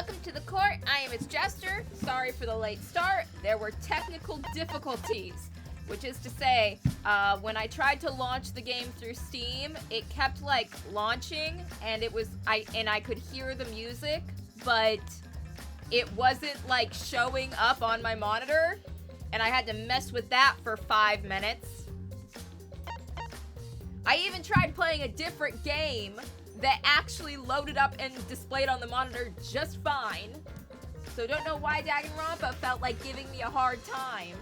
Welcome to the court. I am its Jester. Sorry for the late start. There were technical difficulties, which is to say, when I tried to launch the game through Steam, it kept like launching, and I could hear the music, but it wasn't like showing up on my monitor, and I had to mess with that for 5 minutes. I even tried playing a different game that actually loaded up and displayed on the monitor just fine. So don't know why Danganronpa felt like giving me a hard time.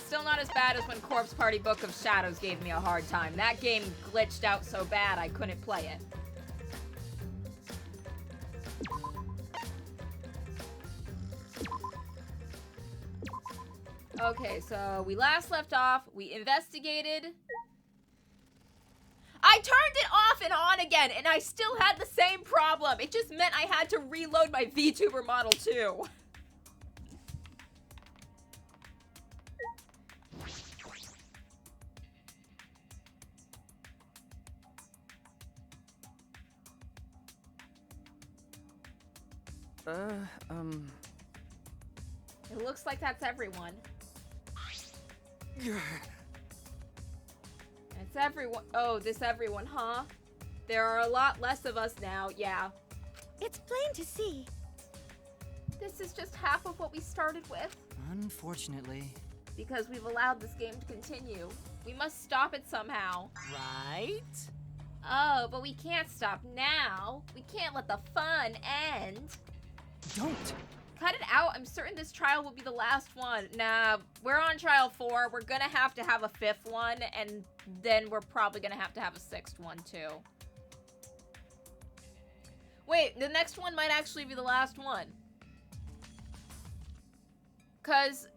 Still not as bad as when Corpse Party Book of Shadows gave me a hard time. That game glitched out so bad I couldn't play it. Okay, so we last left off, we investigated. I turned it off and on again, and I still had the same problem. It just meant I had to reload my VTuber model too. It looks like that's everyone. It's everyone. Oh, this everyone, huh? There are a lot less of us now, yeah. It's plain to see. This is just half of what we started with. Unfortunately. Because we've allowed this game to continue. We must stop it somehow. Right? Oh, but we can't stop now. We can't let the fun end. Don't. Cut it out. I'm certain this trial will be the last one. Nah, we're on trial 4. We're gonna have to have a 5th one, and then we're probably gonna have to have a 6th one, too. Wait, the next one might actually be the last one. Because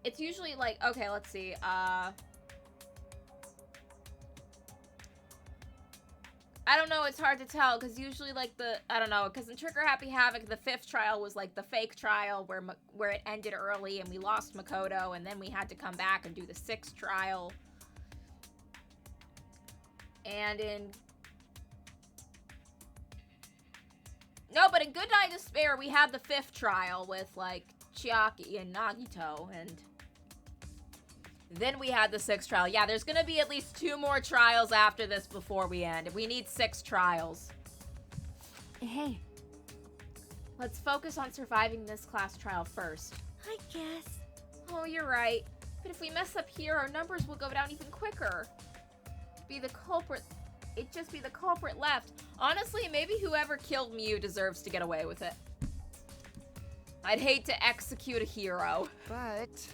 it's usually like, okay, let's see. I don't know, it's hard to tell, because usually, like, I don't know, because in Trigger Happy Havoc, the 5th trial was, like, the fake trial where it ended early and we lost Makoto, and then we had to come back and do the 6th trial. And No, but in Good Night Despair, we had the 5th trial with, like, Chiaki and Nagito, and then we had the 6th trial. Yeah, there's gonna be at least 2 more trials after this before we end. We need 6 trials. Hey. Let's focus on surviving this class trial first. I guess. Oh, you're right. But if we mess up here, our numbers will go down even quicker. It'd just be the culprit left. Honestly, maybe whoever killed Mew deserves to get away with it. I'd hate to execute a hero. But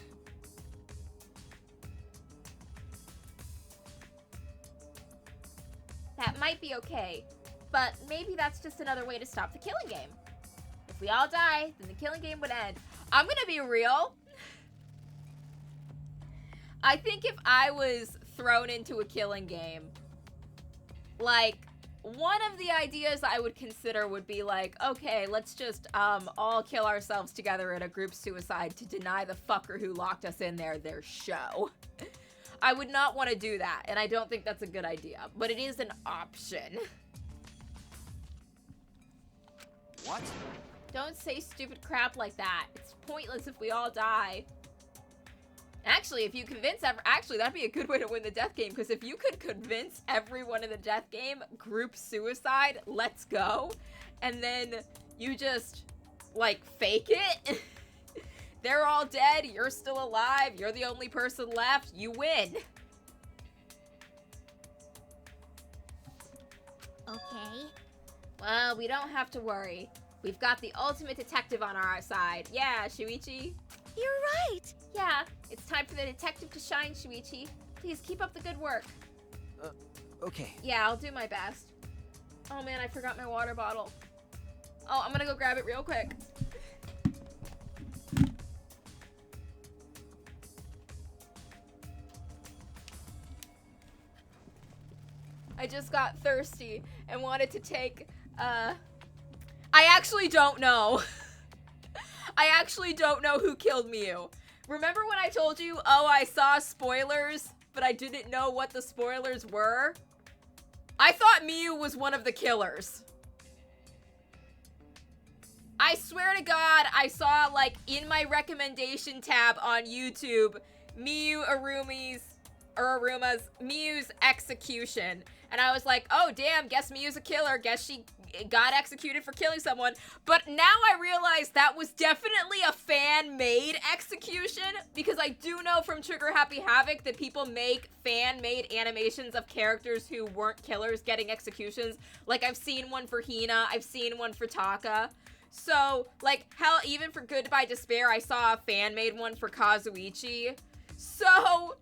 that might be okay, but maybe that's just another way to stop the killing game. If we all die, then the killing game would end. I'm gonna be real. I think if I was thrown into a killing game, like, one of the ideas I would consider would be like, okay, let's just all kill ourselves together in a group suicide to deny the fucker who locked us in there their show. I would not want to do that, and I don't think that's a good idea, but it is an option. what? Don't say stupid crap like that. It's pointless if we all die. Actually, if you convince actually, that'd be a good way to win the death game, because if you could convince everyone in the death game, group suicide, let's go, and then you just, like, fake it. They're all dead, you're still alive, you're the only person left, you win. Okay. Well, we don't have to worry. We've got the ultimate detective on our side. Yeah, Shuichi? You're right. Yeah, it's time for the detective to shine, Shuichi. Please keep up the good work. Okay. Yeah, I'll do my best. Oh man, I forgot my water bottle. Oh, I'm gonna go grab it real quick. I just got thirsty and wanted to take, I actually don't know. I actually don't know who killed Mew. Remember when I told you, oh, I saw spoilers, but I didn't know what the spoilers were? I thought Miyu was one of the killers. I swear to God, I saw, like, in my recommendation tab on YouTube, Aruma's Miyu's execution. And I was like, oh, damn, guess Miyu's a killer. Guess she got executed for killing someone. But now I realize that was definitely a fan-made execution, because I do know from Trigger Happy Havoc that people make fan-made animations of characters who weren't killers getting executions. Like, I've seen one for Hina, I've seen one for Taka. So, like, hell, even for Goodbye Despair, I saw a fan-made one for Kazuichi. So,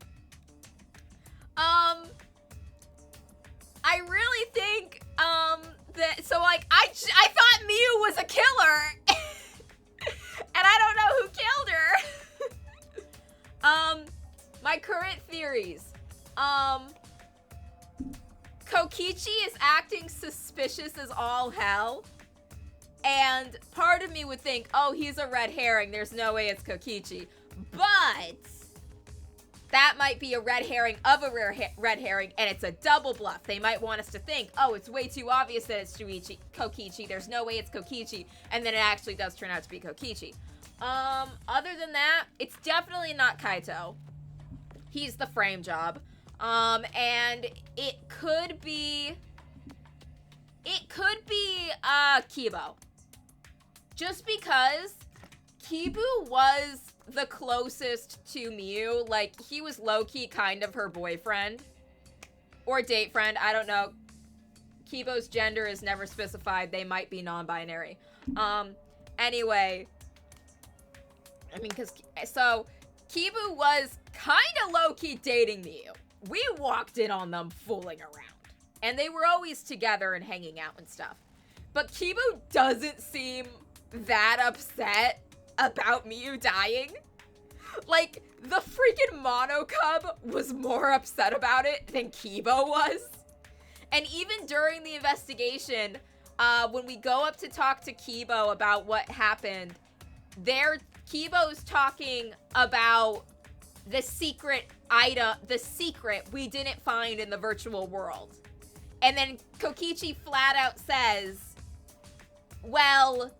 I really think, so, like, I thought Miyu was a killer, and I don't know who killed her. My current theories, Kokichi is acting suspicious as all hell, and part of me would think, oh, he's a red herring, there's no way it's Kokichi, but that might be a red herring of a red herring, and it's a double bluff. They might want us to think, oh, it's way too obvious that it's Kokichi. There's no way it's Kokichi. And then it actually does turn out to be Kokichi. Other than that, it's definitely not Kaito. He's the frame job. And it could be Kibo. Just because Kibu was the closest to Miyu. Like, he was low-key kind of her boyfriend. Or date friend, I don't know. Kibo's gender is never specified. They might be non-binary. Anyway. I mean, so, Kibu was kind of low-key dating Miyu. We walked in on them fooling around. And they were always together and hanging out and stuff. But Kibu doesn't seem that upset about Miyu dying. Like, the freaking Mono Cub was more upset about it than Kibo was. And even during the investigation, when we go up to talk to Kibo about what happened, Kibo's talking about the secret we didn't find in the virtual world. And then Kokichi flat out says, well,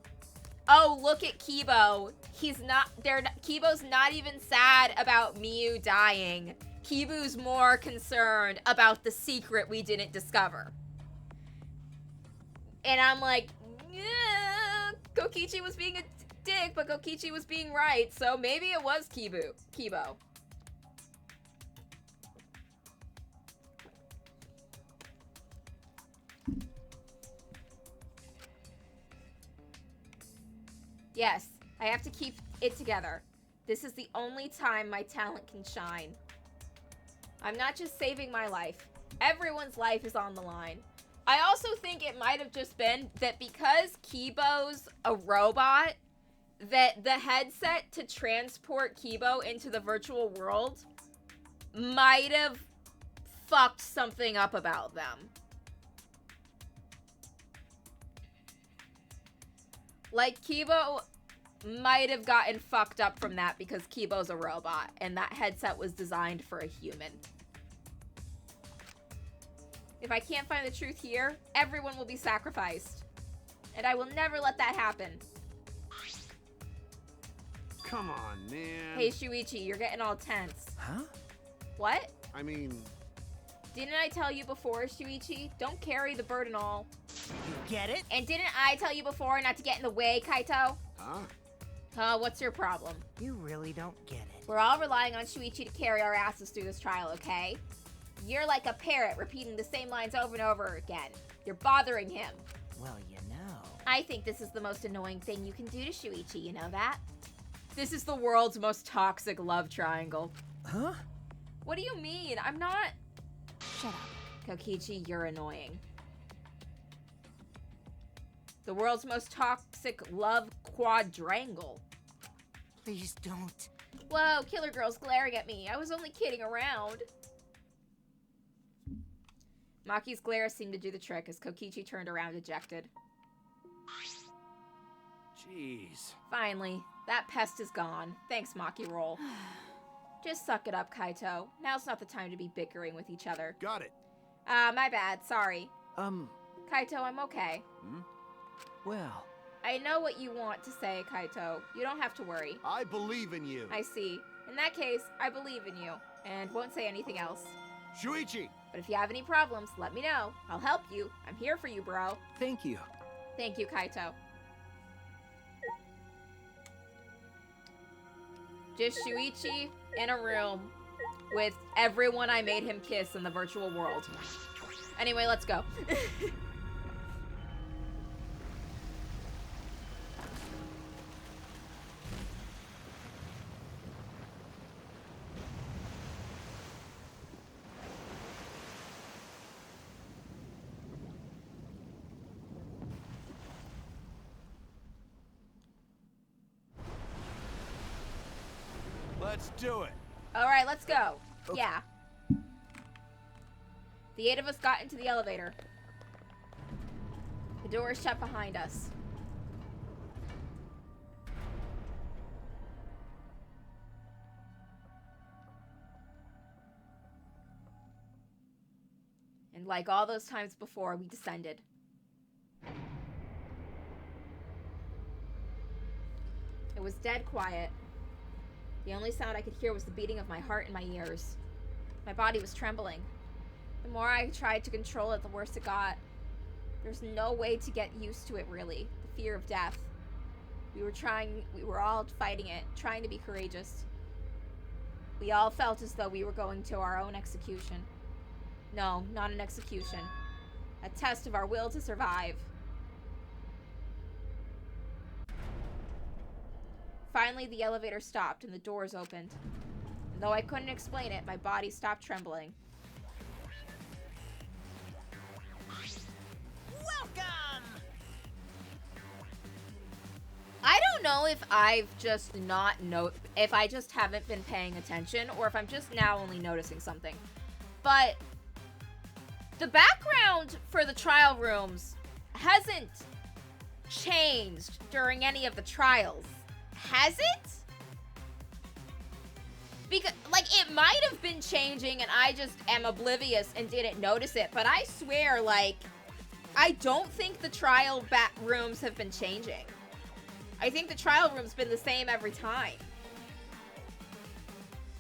oh, look at Kibo. Kibo's not even sad about Miyu dying. Kibu's more concerned about the secret we didn't discover. And I'm like, yeah, Kokichi was being a dick, but Kokichi was being right, so maybe it was Kibo. Yes, I have to keep it together. This is the only time my talent can shine. I'm not just saving my life. Everyone's life is on the line. I also think it might have just been that because Kibo's a robot, that the headset to transport Kibo into the virtual world might have fucked something up about them. Like, Kibo might have gotten fucked up from that because Kibo's a robot, and that headset was designed for a human. If I can't find the truth here, everyone will be sacrificed. And I will never let that happen. Come on, man. Hey, Shuichi, you're getting all tense. Huh? What? I mean... Didn't I tell you before, Shuichi? Don't carry the burden all. You get it? And didn't I tell you before not to get in the way, Kaito? Huh? What's your problem? You really don't get it. We're all relying on Shuichi to carry our asses through this trial, okay? You're like a parrot repeating the same lines over and over again. You're bothering him. Well, you know. I think this is the most annoying thing you can do to Shuichi, you know that? This is the world's most toxic love triangle. Huh? What do you mean? I'm not... Shut up. Kokichi, you're annoying. The world's most toxic love quadrangle. Please don't. Whoa, Killer Girl's glaring at me. I was only kidding around. Maki's glare seemed to do the trick as Kokichi turned around dejected. Jeez. Finally, that pest is gone. Thanks, Maki Roll. Just suck it up, Kaito. Now's not the time to be bickering with each other. Got it. My bad. Sorry. Kaito, I'm okay. Well, I know what you want to say, Kaito. You don't have to worry. I believe in you. I see. In that case, I believe in you, and won't say anything else. Shuichi! But if you have any problems, let me know. I'll help you. I'm here for you, bro. thank you. Thank you, Kaito. Just Shuichi in a room with everyone I made him kiss in the virtual world. Anyway, let's go. Let's do it. All right, let's go. Okay. Yeah. The 8 of us got into the elevator. The door is shut behind us. And like all those times before, we descended. It was dead quiet. The only sound I could hear was the beating of my heart in my ears. My body was trembling. The more I tried to control it, the worse it got. There's no way to get used to it, really. The fear of death. We were all fighting it, trying to be courageous. We all felt as though we were going to our own execution. No, not an execution. A test of our will to survive. Finally, the elevator stopped and the doors opened. And though I couldn't explain it, my body stopped trembling. Welcome! I don't know if I've just if I just haven't been paying attention or if I'm just now only noticing something. But the background for the trial rooms hasn't changed during any of the trials. Has it? Because, like, it might have been changing and I just am oblivious and didn't notice it, but I swear, like, I don't think the trial rooms have been changing. I think the trial room's been the same every time.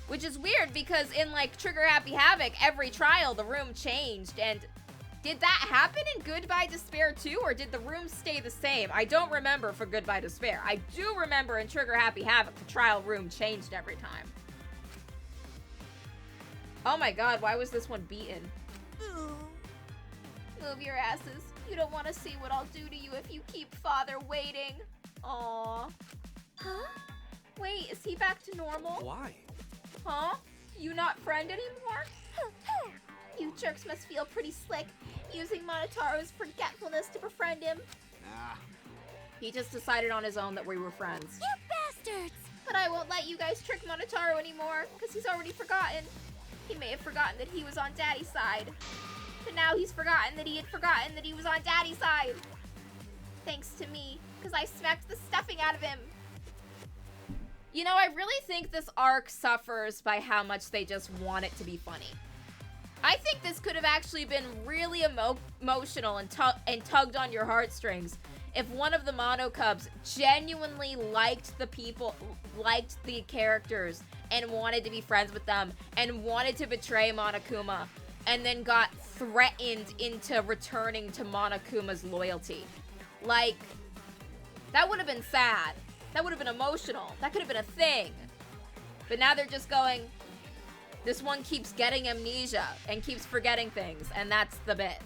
Which is weird because in, like, Trigger Happy Havoc, every trial the room changed, and did that happen in Goodbye Despair too, or did the room stay the same? I don't remember for Goodbye Despair. I do remember in Trigger Happy Havoc, the trial room changed every time. Oh my god, why was this one beaten? Move your asses. You don't want to see what I'll do to you if you keep father waiting. Aww. Huh? Wait, is he back to normal? Why? Huh? You not friend anymore? You jerks must feel pretty slick, using Monotaro's forgetfulness to befriend him. Nah. He just decided on his own that we were friends. You bastards! But I won't let you guys trick Monotaro anymore, because he's already forgotten. He may have forgotten that he was on Daddy's side. But now he's forgotten that he had forgotten that he was on Daddy's side. Thanks to me, because I smacked the stuffing out of him. You know, I really think this arc suffers by how much they just want it to be funny. I think this could have actually been really emotional and tugged on your heartstrings if one of the Mono Cubs genuinely liked the characters and wanted to be friends with them and wanted to betray Monokuma and then got threatened into returning to Monokuma's loyalty. Like, that would have been sad. That would have been emotional. That could have been a thing. But now they're just going, this one keeps getting amnesia and keeps forgetting things, and that's the bit.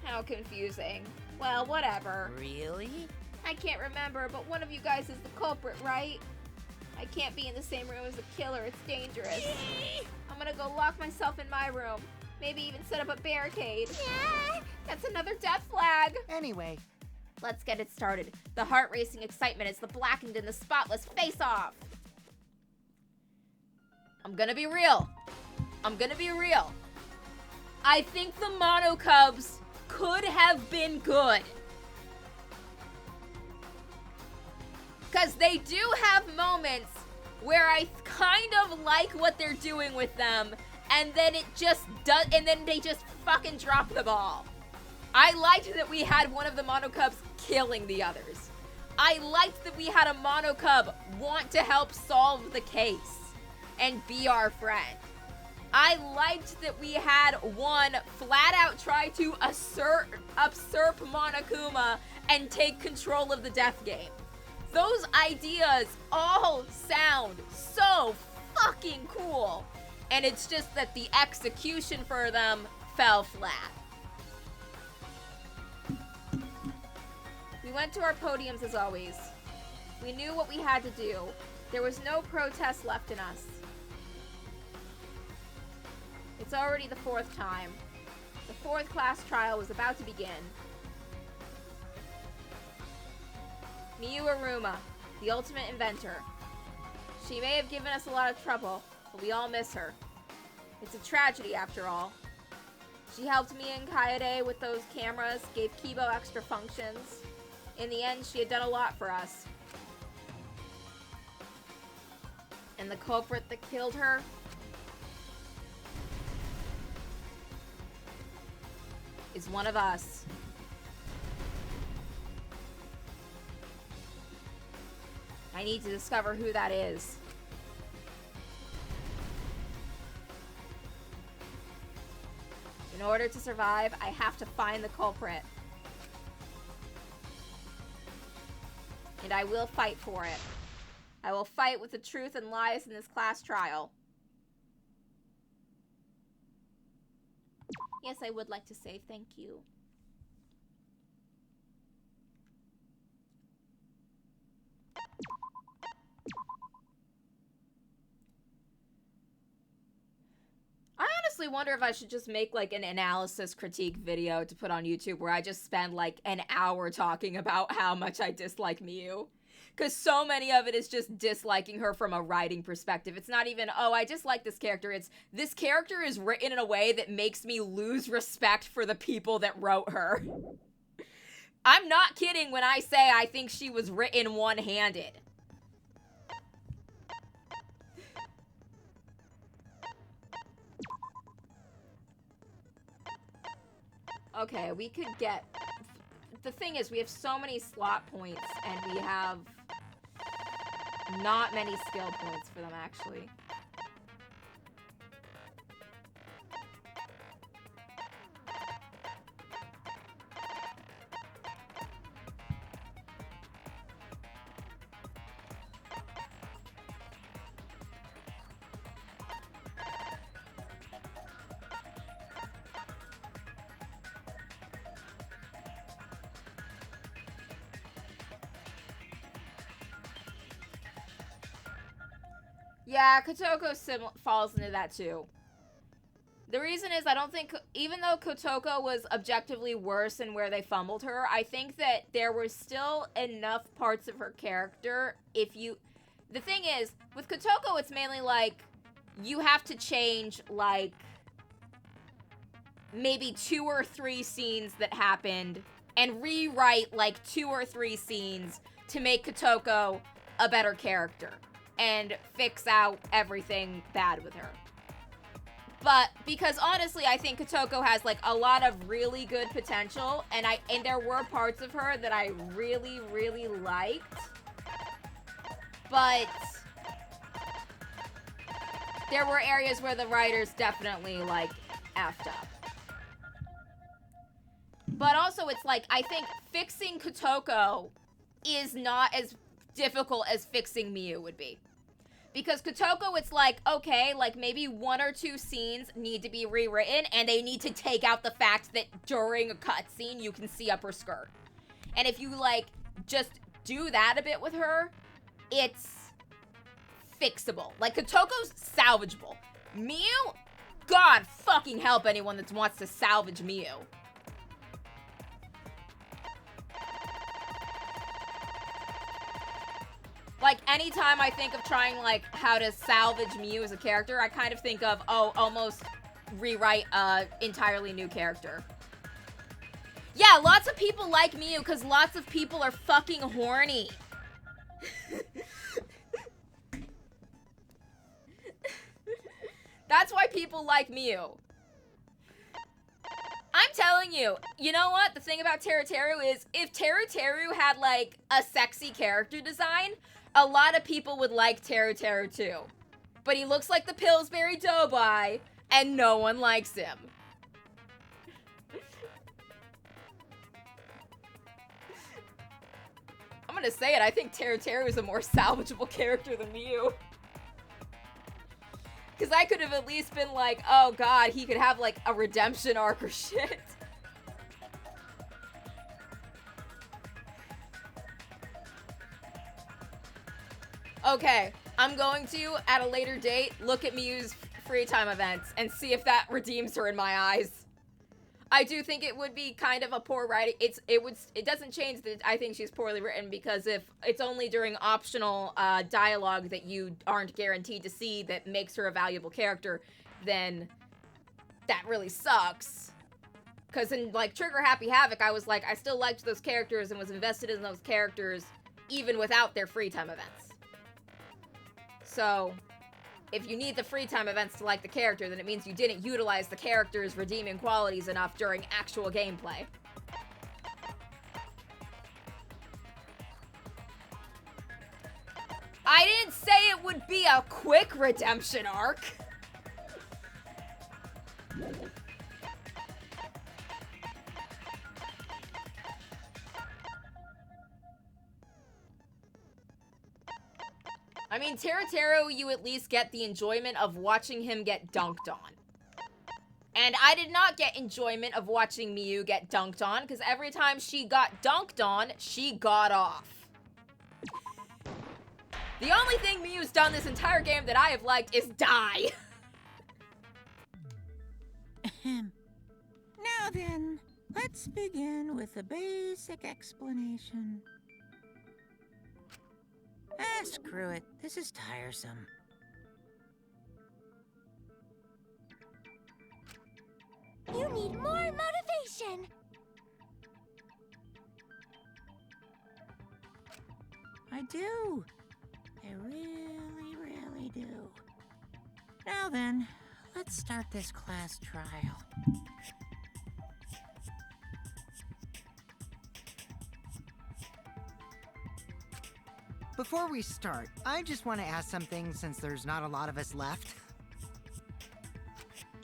How confusing. Well, whatever. Really? I can't remember, but one of you guys is the culprit, right? I can't be in the same room as the killer. It's dangerous. I'm gonna go lock myself in my room. Maybe even set up a barricade. Yeah, that's another death flag. Anyway, let's get it started. The heart-racing excitement is the blackened and the spotless face-off. I'm gonna be real. I think the Mono Cubs could have been good. Because they do have moments where I kind of like what they're doing with them, and then it just does, and then they just fucking drop the ball. I liked that we had one of the Monocubs killing the others. I liked that we had a Monocub want to help solve the case and be our friend. I liked that we had one flat out try to usurp Monokuma and take control of the death game. Those ideas all sound so fucking cool. And it's just that the execution for them fell flat. We went to our podiums as always. We knew what we had to do. There was no protest left in us. It's already the 4th time. The 4th class trial was about to begin. Miyu Aruma, the ultimate inventor. She may have given us a lot of trouble, but we all miss her. It's a tragedy after all. She helped me and Kaede with those cameras, gave Kibo extra functions. In the end, she had done a lot for us. And the culprit that killed her? Is one of us. I need to discover who that is. In order to survive, I have to find the culprit. And I will fight for it. I will fight with the truth and lies in this class trial. Yes, I would like to say thank you. I honestly wonder if I should just make like an analysis critique video to put on YouTube where I just spend like an hour talking about how much I dislike Miyu. Because so many of it is just disliking her from a writing perspective. It's not even, oh, I dislike this character. It's, this character is written in a way that makes me lose respect for the people that wrote her. I'm not kidding when I say I think she was written one-handed. Okay, we could get... The thing is, we have so many slot points, and we have not many skill points for them, actually. Yeah, Kotoko falls into that too. The reason is I don't think, even though Kotoko was objectively worse in where they fumbled her, I think that there were still enough parts of her character if you... The thing is, with Kotoko, it's mainly like, you have to change, like, maybe 2 or 3 scenes that happened and rewrite, like, 2 or 3 scenes to make Kotoko a better character and fix out everything bad with her. But because honestly, I think Kotoko has like a lot of really good potential, and there were parts of her that I really, really liked. But there were areas where the writers definitely like effed up. But also it's like, I think fixing Kotoko is not as difficult as fixing Miyu would be. Because Kotoko, it's like, okay, like maybe 1 or 2 scenes need to be rewritten, and they need to take out the fact that during a cutscene you can see up her skirt. And if you like just do that a bit with her, it's fixable. Like Kotoko's salvageable. Miyu, God fucking help anyone that wants to salvage Miyu. Like, anytime I think of trying, like, how to salvage Miyu as a character, I kind of think of, oh, almost rewrite a entirely new character. Yeah, lots of people like Miu because lots of people are fucking horny. That's why people like Miu. I'm telling you, you know what? The thing about Teruteru is, if Teruteru had, like, a sexy character design, a lot of people would like Teruteru too. But he looks like the Pillsbury Doughboy, and no one likes him. I'm gonna say it, I think Teruteru is a more salvageable character than Miu. Because I could have at least been like, oh god, he could have like a redemption arc or shit. Okay, I'm going to, at a later date, look at Miu's free time events and see if that redeems her in my eyes. I do think it would be kind of a poor writing. It doesn't change that I think she's poorly written, because if it's only during optional dialogue that you aren't guaranteed to see that makes her a valuable character, then that really sucks. Because in like Trigger Happy Havoc, I was like, I still liked those characters and was invested in those characters even without their free time events. So if you need the free time events to like the character, then it means you didn't utilize the character's redeeming qualities enough during actual gameplay. I didn't say it would be a quick redemption arc. I mean, Teruteru, you at least get the enjoyment of watching him get dunked on. And I did not get enjoyment of watching Miu get dunked on, because every time she got dunked on, she got off. The only thing Miu's done this entire game that I have liked is die. Now then, let's begin with a basic explanation. Ah, screw it. This is tiresome. You need more motivation. I do. I really, really do. Now then, let's start this class trial. Before we start, I just want to ask something since there's not a lot of us left.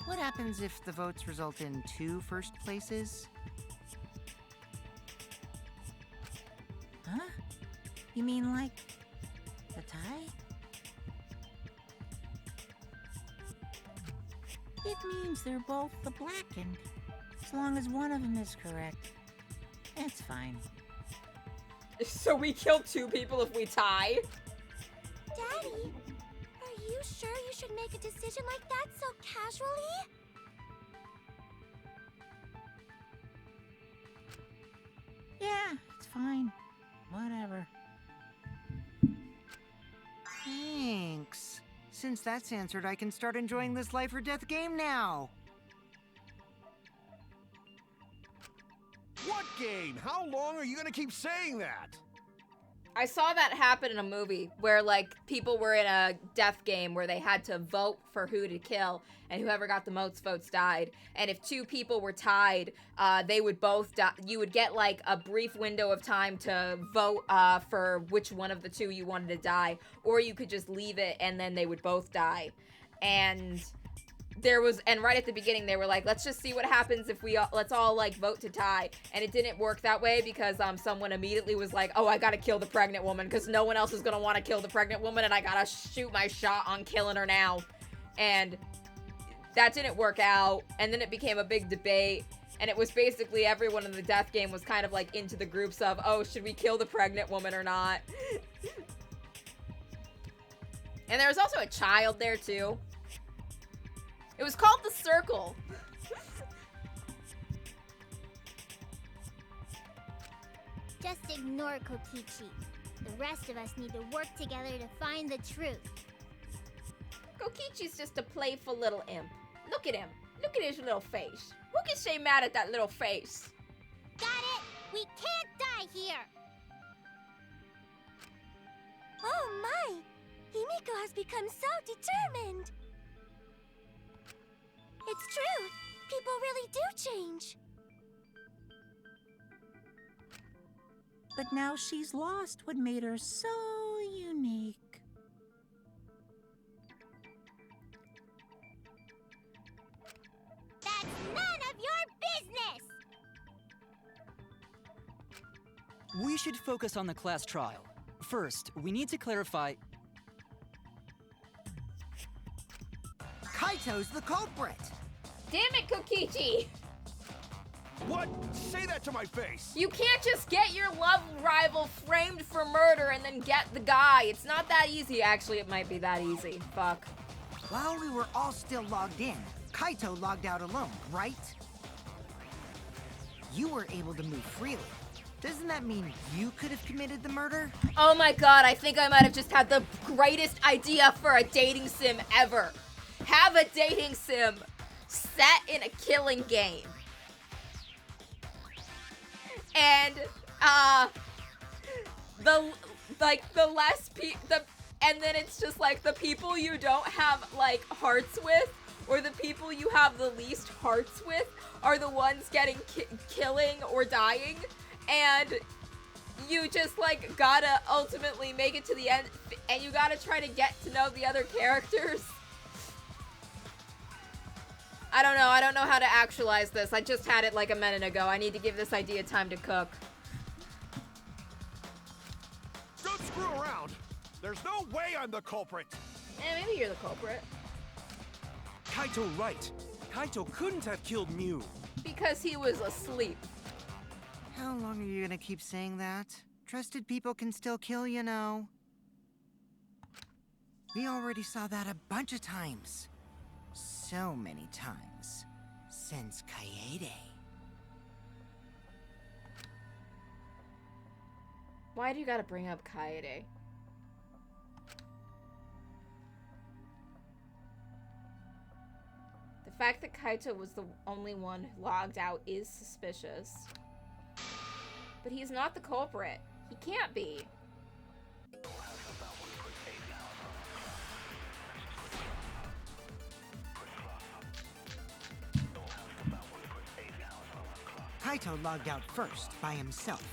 What happens if the votes result in 2 first places? Huh? You mean like the tie? It means they're both the blackened. As long as one of them is correct, it's fine. So we kill 2 people if we tie? Daddy, are you sure you should make a decision like that so casually? Yeah, it's fine. Whatever. Thanks. Since that's answered, I can start enjoying this life or death game now. What game? How long are you gonna keep saying that? I saw that happen in a movie where, like, people were in a death game where they had to vote for who to kill, and whoever got the most votes died. And if 2 people were tied, they would both die. You would get, like, a brief window of time to vote for which one of the 2 you wanted to die, or you could just leave it and then they would both die. And and right at the beginning they were like, let's just see what happens if let's all like vote to tie. And it didn't work that way because someone immediately was like, oh, I gotta kill the pregnant woman because no one else is gonna want to kill the pregnant woman and I gotta shoot my shot on killing her now. And that didn't work out, and then it became a big debate, and it was basically everyone in the death game was kind of like into the groups of, oh, should we kill the pregnant woman or not? And there was also a child there too. It was called The Circle. Just ignore Kokichi. The rest of us need to work together to find the truth. Kokichi's just a playful little imp. Look at him. Look at his little face. Who can say mad at that little face? We can't die here! Oh my! Himiko has become so determined! It's true! People really do change! But now she's lost what made her so unique. That's none of your business! We should focus on the class trial. First, we need to clarify... Kaito's the culprit! Damn it, Kokichi! What? Say that to my face! You can't just get your love rival framed for murder and then get the guy. It's not that easy. Actually, it might be that easy. Fuck. While we were all still logged in, Kaito logged out alone, right? You were able to move freely. Doesn't that mean you could have committed the murder? Oh my god, I think I might have just had the greatest idea for a dating sim ever. Have a dating sim set in a killing game. And and then it's just like the people you don't have like hearts with, or the people you have the least hearts with, are the ones getting killing or dying, and you just like gotta ultimately make it to the end, and you gotta try to get to know the other characters. I don't know how to actualize this. I just had it like a minute ago. I need to give this idea time to cook. Don't screw around! There's no way I'm the culprit! Maybe you're the culprit. Kaito right. Kaito couldn't have killed Mew. Because he was asleep. How long are you gonna keep saying that? Trusted people can still kill, you know. We already saw that a bunch of times. So many times. Since Kaede. Why do you gotta bring up Kaede? The fact that Kaito was the only one who logged out is suspicious. But he's not the culprit. He can't be. Kaito logged out first, by himself.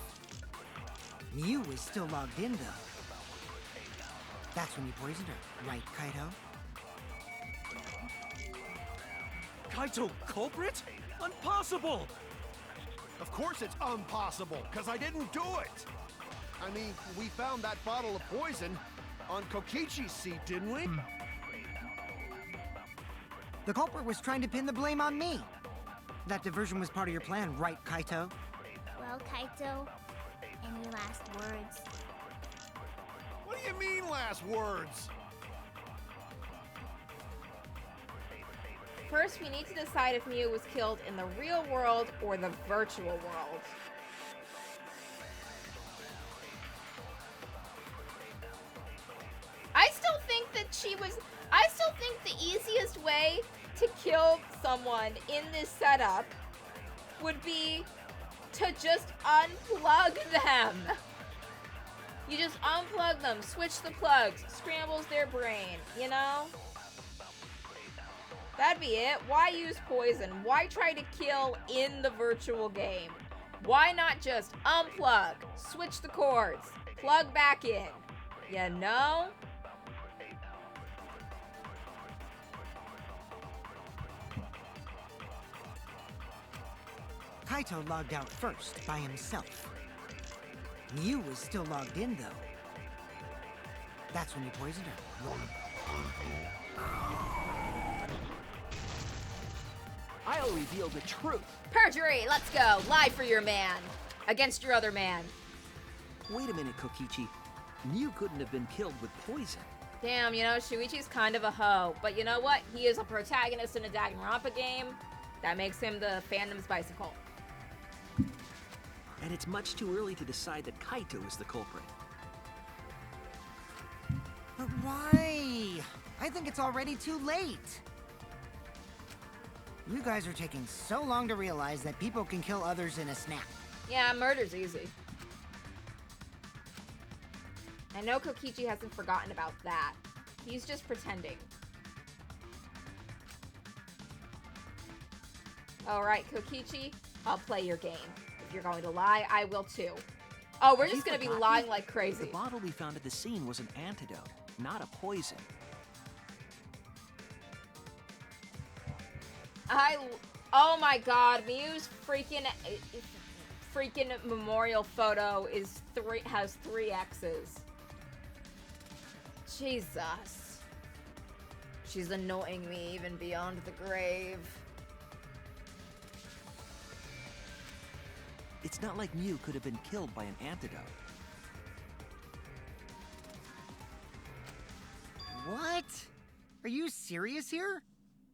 Mew was still logged in, though. That's when you poisoned her, right, Kaito? Kaito culprit? Impossible! Of course it's impossible, because I didn't do it! I mean, we found that bottle of poison on Kokichi's seat, didn't we? The culprit was trying to pin the blame on me. That diversion was part of your plan, right, Kaito? Well, Kaito, any last words? What do you mean, last words? First, we need to decide if Mew was killed in the real world or the virtual world. I still think the easiest way to kill someone in this setup would be to just unplug them. You just unplug them, switch the plugs, scrambles their brain, you know? That'd be it. Why use poison? Why try to kill in the virtual game? Why not just unplug, switch the cords, plug back in? You know? Kaito logged out first, by himself. Mew was still logged in, though. That's when you poisoned her. I'll reveal the truth. Perjury, let's go. Lie for your man. Against your other man. Wait a minute, Kokichi. Mew couldn't have been killed with poison. Damn, you know, Shuichi's kind of a hoe. But you know what? He is a protagonist in a Danganronpa game. That makes him the fandom's bicycle. And it's much too early to decide that Kaito is the culprit. But why? I think it's already too late. You guys are taking so long to realize that people can kill others in a snap. Yeah, murder's easy. I know Kokichi hasn't forgotten about that. He's just pretending. Alright, Kokichi, I'll play your game. If you're going to lie, I will too. Oh, we're Have just you gonna be forgotten? lying like crazy. The bottle we found at the scene was an antidote, not a poison. Oh my god, Miu's freaking memorial photo has 3 X's. Jesus. She's annoying me even beyond the grave. It's not like Mew could have been killed by an antidote. What? Are you serious here?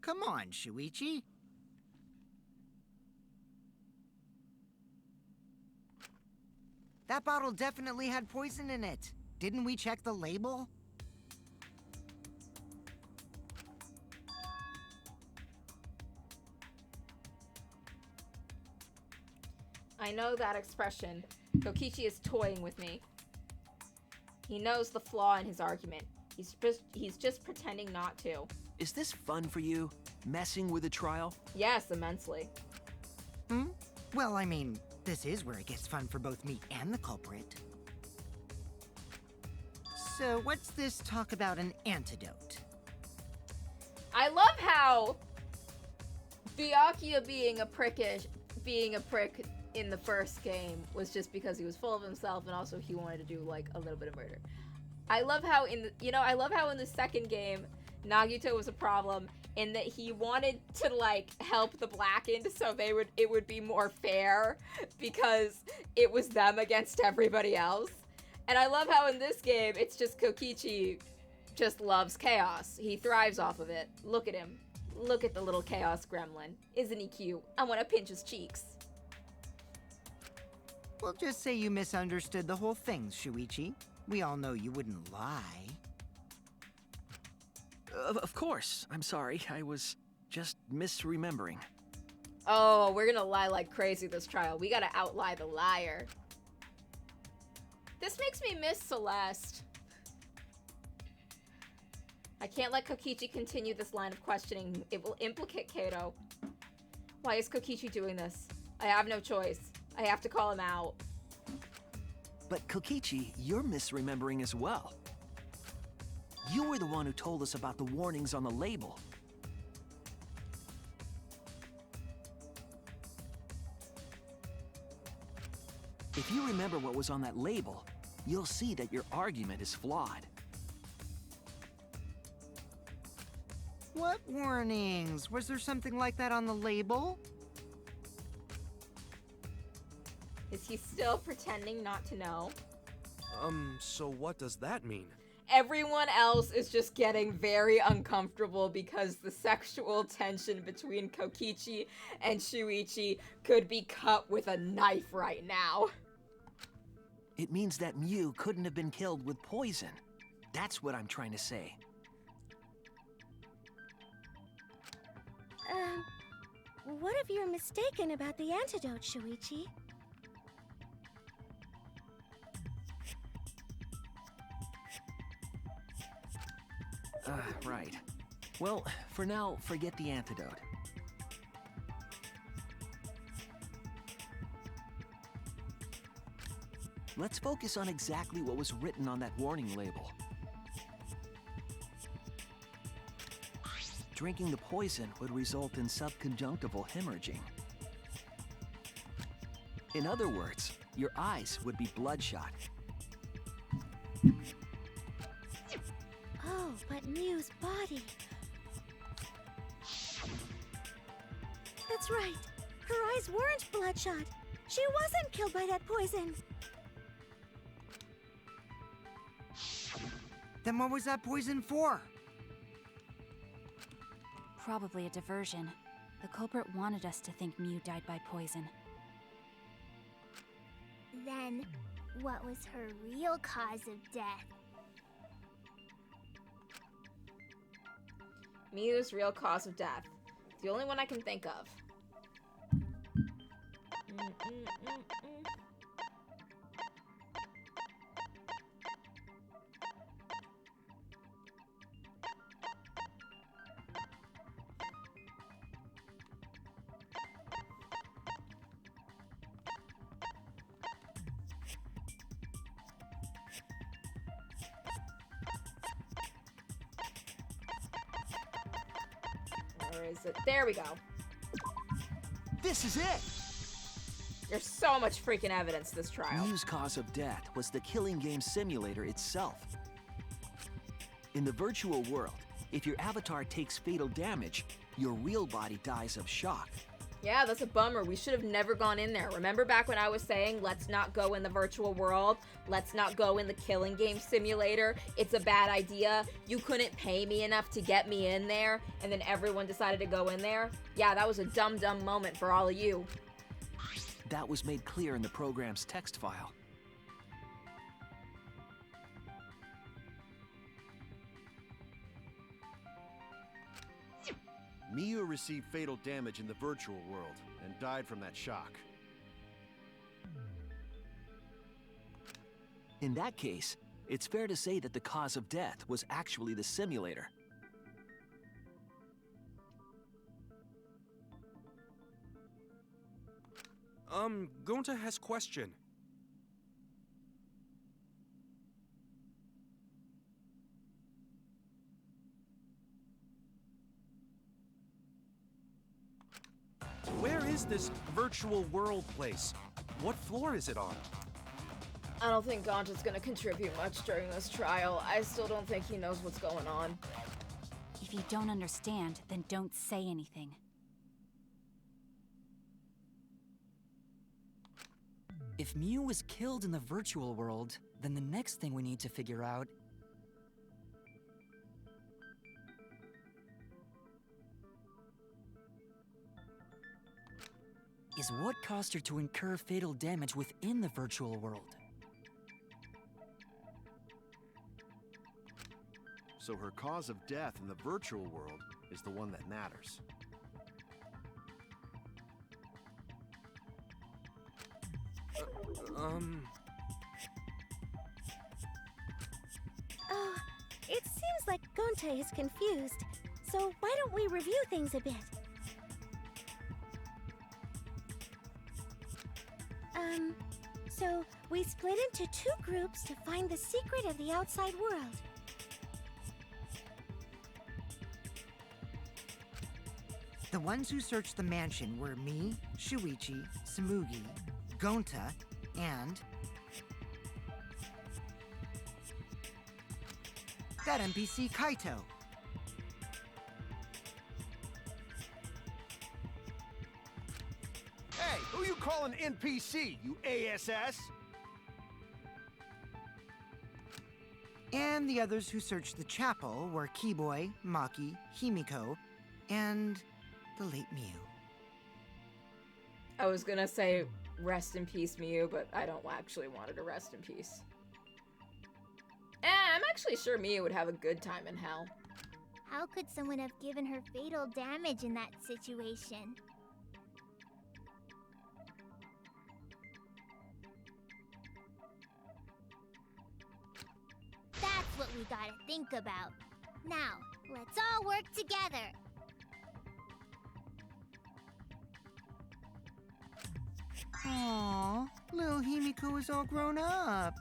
Come on, Shuichi. That bottle definitely had poison in it. Didn't we check the label? I know that expression. Kokichi is toying with me. He knows the flaw in his argument. He's just pretending not to. Is this fun for you? Messing with the trial? Yes, immensely. Well, I mean, this is where it gets fun for both me and the culprit. So, what's this talk about an antidote? I love how Byakuya being a prick in the first game was just because he was full of himself and also he wanted to do like a little bit of murder. I love how in the second game Nagito was a problem in that he wanted to like help the Blackened so it would be more fair because it was them against everybody else. And I love how in this game it's just Kokichi just loves chaos. He thrives off of it. Look at him. Look at the little chaos gremlin. Isn't he cute? I want to pinch his cheeks. Well, just say you misunderstood the whole thing, Shuichi. We all know you wouldn't lie. Of course. I'm sorry. I was just misremembering. Oh, we're gonna lie like crazy this trial. We gotta outlie the liar. This makes me miss Celeste. I can't let Kokichi continue this line of questioning. It will implicate Kato. Why is Kokichi doing this? I have no choice. I have to call him out. But Kokichi, you're misremembering as well. You were the one who told us about the warnings on the label. If you remember what was on that label, you'll see that your argument is flawed. What warnings? Was there something like that on the label? Is he still pretending not to know? So what does that mean? Everyone else is just getting very uncomfortable because the sexual tension between Kokichi and Shuichi could be cut with a knife right now. It means that Mew couldn't have been killed with poison. That's what I'm trying to say. What if you're mistaken about the antidote, Shuichi? Right. Well, for now, forget the antidote. Let's focus on exactly what was written on that warning label. Drinking the poison would result in subconjunctival hemorrhaging. In other words, your eyes would be bloodshot. Oh, but Mew's body. That's right. Her eyes weren't bloodshot. She wasn't killed by that poison. Then what was that poison for? Probably a diversion. The culprit wanted us to think Mew died by poison. Then, what was her real cause of death? Mew's real cause of death. The only one I can think of. Where is it? There we go. This is it! There's so much freaking evidence this trial. Mew's cause of death was the killing game simulator itself. In the virtual world, if your avatar takes fatal damage, your real body dies of shock. Yeah, that's a bummer. We should have never gone in there. Remember back when I was saying, let's not go in the virtual world? Let's not go in the killing game simulator. It's a bad idea. You couldn't pay me enough to get me in there, and then everyone decided to go in there? Yeah, that was a dumb moment for all of you. That was made clear in the program's text file. Miu received fatal damage in the virtual world and died from that shock. In that case, it's fair to say that the cause of death was actually the simulator. Gonta has question. Where is this virtual world place? What floor is it on? I don't think Gonta's gonna contribute much during this trial. I still don't think he knows what's going on. If you don't understand, then don't say anything. If Mew was killed in the virtual world, then the next thing we need to figure out is what caused her to incur fatal damage within the virtual world. So her cause of death in the virtual world is the one that matters. Oh, it seems like Gonta is confused. So why don't we review things a bit? So we split into 2 groups to find the secret of the outside world. The ones who searched the mansion were me, Shuichi, Samugi, Gonta, and that NPC Kaito. Hey, who you calling NPC, you ASS? And the others who searched the chapel were Keyboy, Maki, Himiko, and the late Mew. I was gonna say rest in peace, Miu, but I don't actually want her to rest in peace. I'm actually sure Miu would have a good time in hell. How could someone have given her fatal damage in that situation? That's what we gotta think about. Now, let's all work together. Aww, little Himiko is all grown up.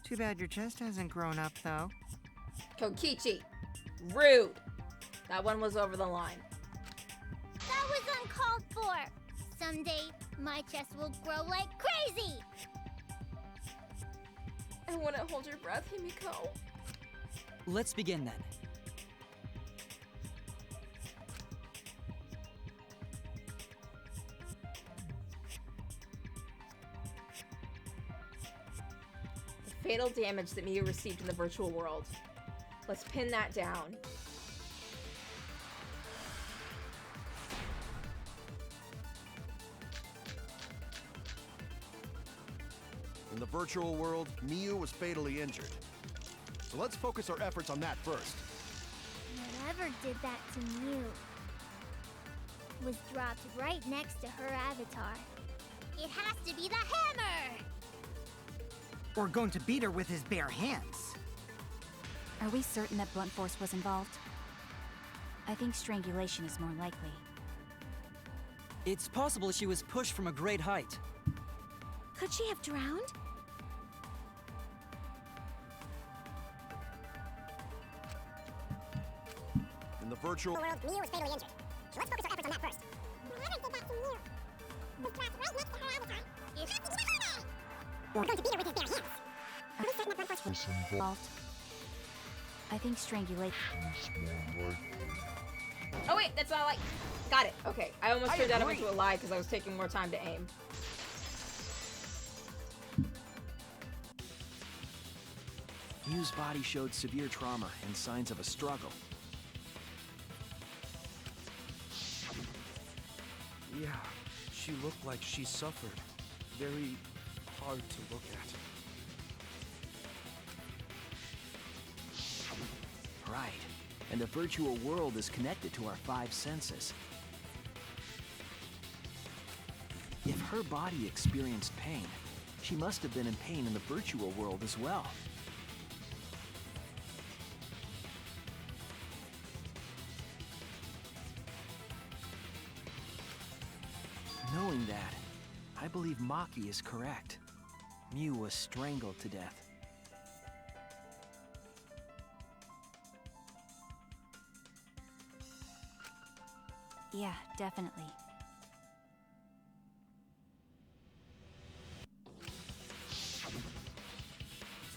Too bad your chest hasn't grown up, though. Kokichi, rude. That one was over the line. That was uncalled for. Someday, my chest will grow like crazy. I wouldn't hold your breath, Himiko. Let's begin then. The fatal damage that Miu received in the virtual world. Let's pin that down. In the virtual world, Miu was fatally injured. So let's focus our efforts on that first. Whatever did that to Mew was dropped right next to her avatar. It has to be the hammer! Or going to beat her with his bare hands. Are we certain that blunt force was involved? I think strangulation is more likely. It's possible she was pushed from a great height. Could she have drowned? In the virtual world, Miu was fatally injured. on that first. Whoever did that to Mew was dropped right next to her avatar. It has to be the hammer! We're going to beat her with his bare hands. Are we certain that Blunt Force Involved. I think strangulation. Oh wait, that's all I... Got it. Okay, I almost turned that into a lie because I was taking more time to aim. Mew's body showed severe trauma and signs of a struggle. Yeah, she looked like she suffered. Very hard to look at. Right. And the virtual world is connected to our 5 senses. If her body experienced pain, she must have been in pain in the virtual world as well. Knowing that, I believe Maki is correct. Mew was strangled to death. Yeah, definitely.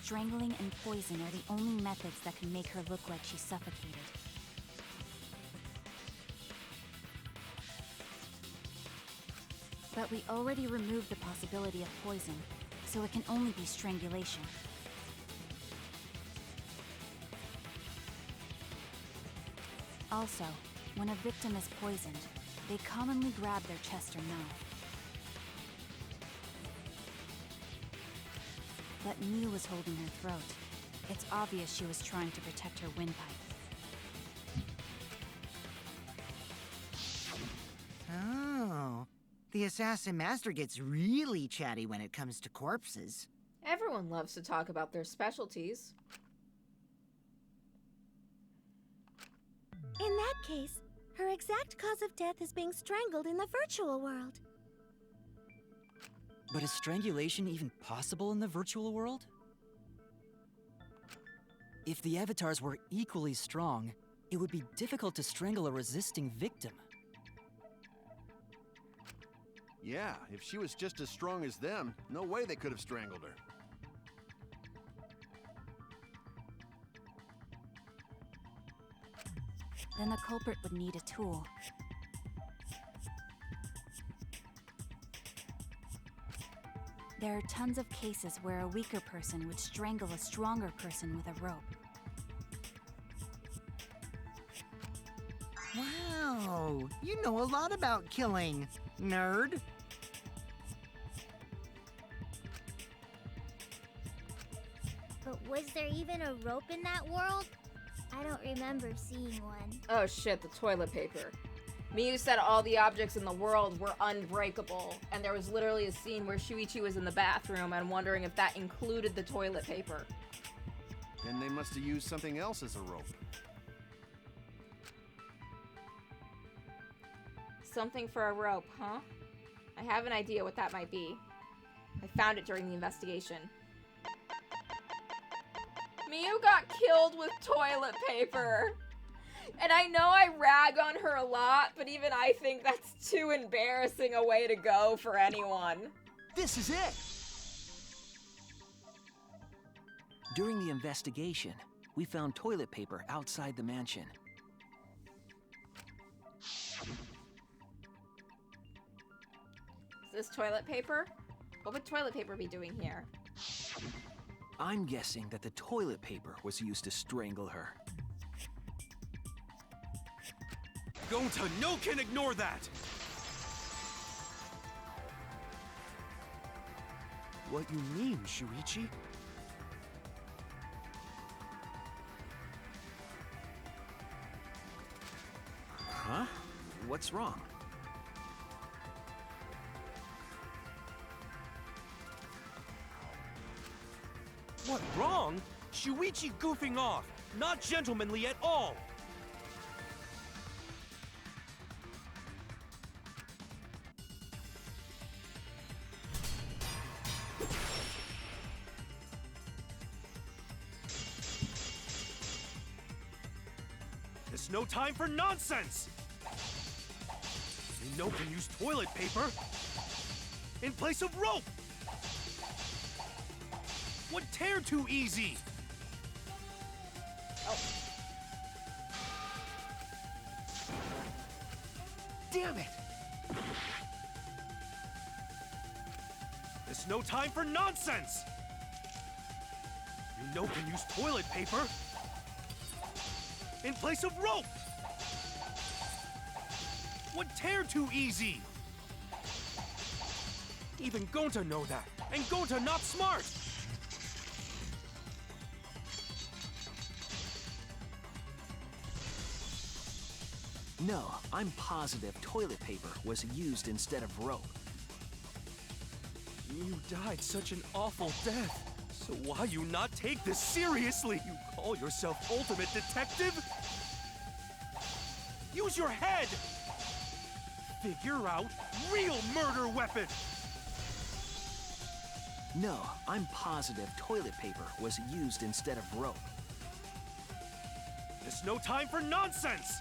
Strangling and poison are the only methods that can make her look like she's suffocated. But we already removed the possibility of poison, so it can only be strangulation. Also, when a victim is poisoned, they commonly grab their chest or mouth. But Mew was holding her throat. It's obvious she was trying to protect her windpipe. Oh. The Assassin Master gets really chatty when it comes to corpses. Everyone loves to talk about their specialties. In that case, her exact cause of death is being strangled in the virtual world. But is strangulation even possible in the virtual world? If the avatars were equally strong, it would be difficult to strangle a resisting victim. Yeah, if she was just as strong as them, no way they could have strangled her. Then the culprit would need a tool. There are tons of cases where a weaker person would strangle a stronger person with a rope. Wow, you know a lot about killing, nerd. But was there even a rope in that world? I don't remember seeing one. Oh shit, the toilet paper. Miyu said all the objects in the world were unbreakable, and there was literally a scene where Shuichi was in the bathroom and wondering if that included the toilet paper. Then they must have used something else as a rope. Something for a rope, huh? I have an idea what that might be. I found it during the investigation. Miyu got killed with toilet paper. And I know I rag on her a lot, but even I think that's too embarrassing a way to go for anyone. This is it! During the investigation, we found toilet paper outside the mansion. Is this toilet paper? What would toilet paper be doing here? I'm guessing that the toilet paper was used to strangle her. Gonta, no can ignore that! What you mean, Shuichi? Huh? What's wrong? What, wrong? Shuichi goofing off! Not gentlemanly at all! There's no time for nonsense! You know can use toilet paper in place of rope. Would tear too easy. Oh. Damn it! There's no time for nonsense! You know can use toilet paper in place of rope! Would tear too easy! Even Gonta know that, and Gonta not smart! No, I'm positive toilet paper was used instead of rope. You died such an awful death. So why you not take this seriously? You call yourself ultimate detective? Use your head! Figure out real murder weapon! No, I'm positive toilet paper was used instead of rope. There's no time for nonsense!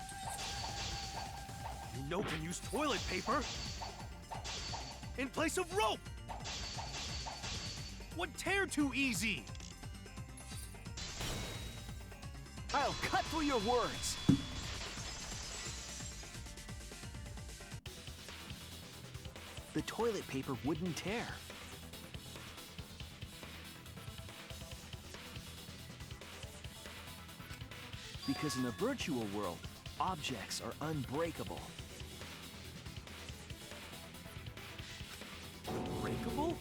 You know can use toilet paper in place of rope! Would tear too easy! I'll cut through your words! The toilet paper wouldn't tear. Because in a virtual world, objects are unbreakable. Unbreakable?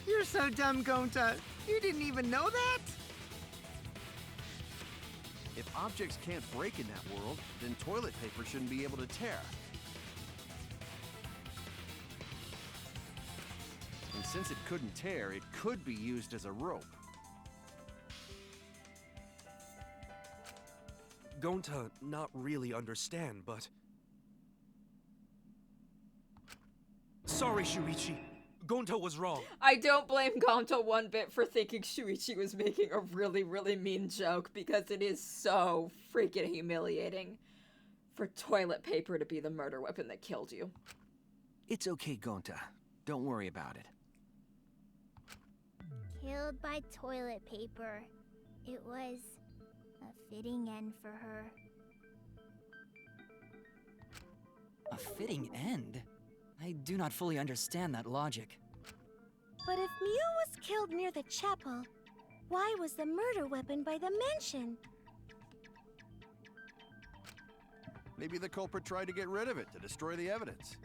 You're so dumb, Gonta. You didn't even know that? If objects can't break in that world, then toilet paper shouldn't be able to tear. And since it couldn't tear, it could be used as a rope. Gonta not really understand, but... Sorry, Shuichi. Gonta was wrong. I don't blame Gonta one bit for thinking Shuichi was making a really, really mean joke, because it is so freaking humiliating for toilet paper to be the murder weapon that killed you. It's okay, Gonta. Don't worry about it. Killed by toilet paper. It was a fitting end for her. A fitting end? I do not fully understand that logic. But if Mew was killed near the chapel, why was the murder weapon by the mansion? Maybe the culprit tried to get rid of it to destroy the evidence.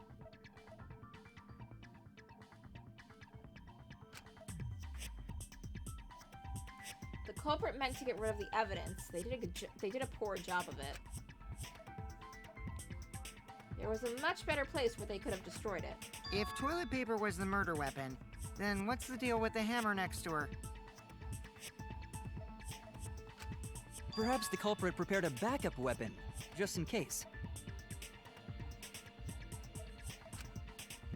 The culprit meant to get rid of the evidence. They did a poor job of it. There was a much better place where they could have destroyed it. If toilet paper was the murder weapon, then what's the deal with the hammer next to her? Perhaps the culprit prepared a backup weapon, just in case.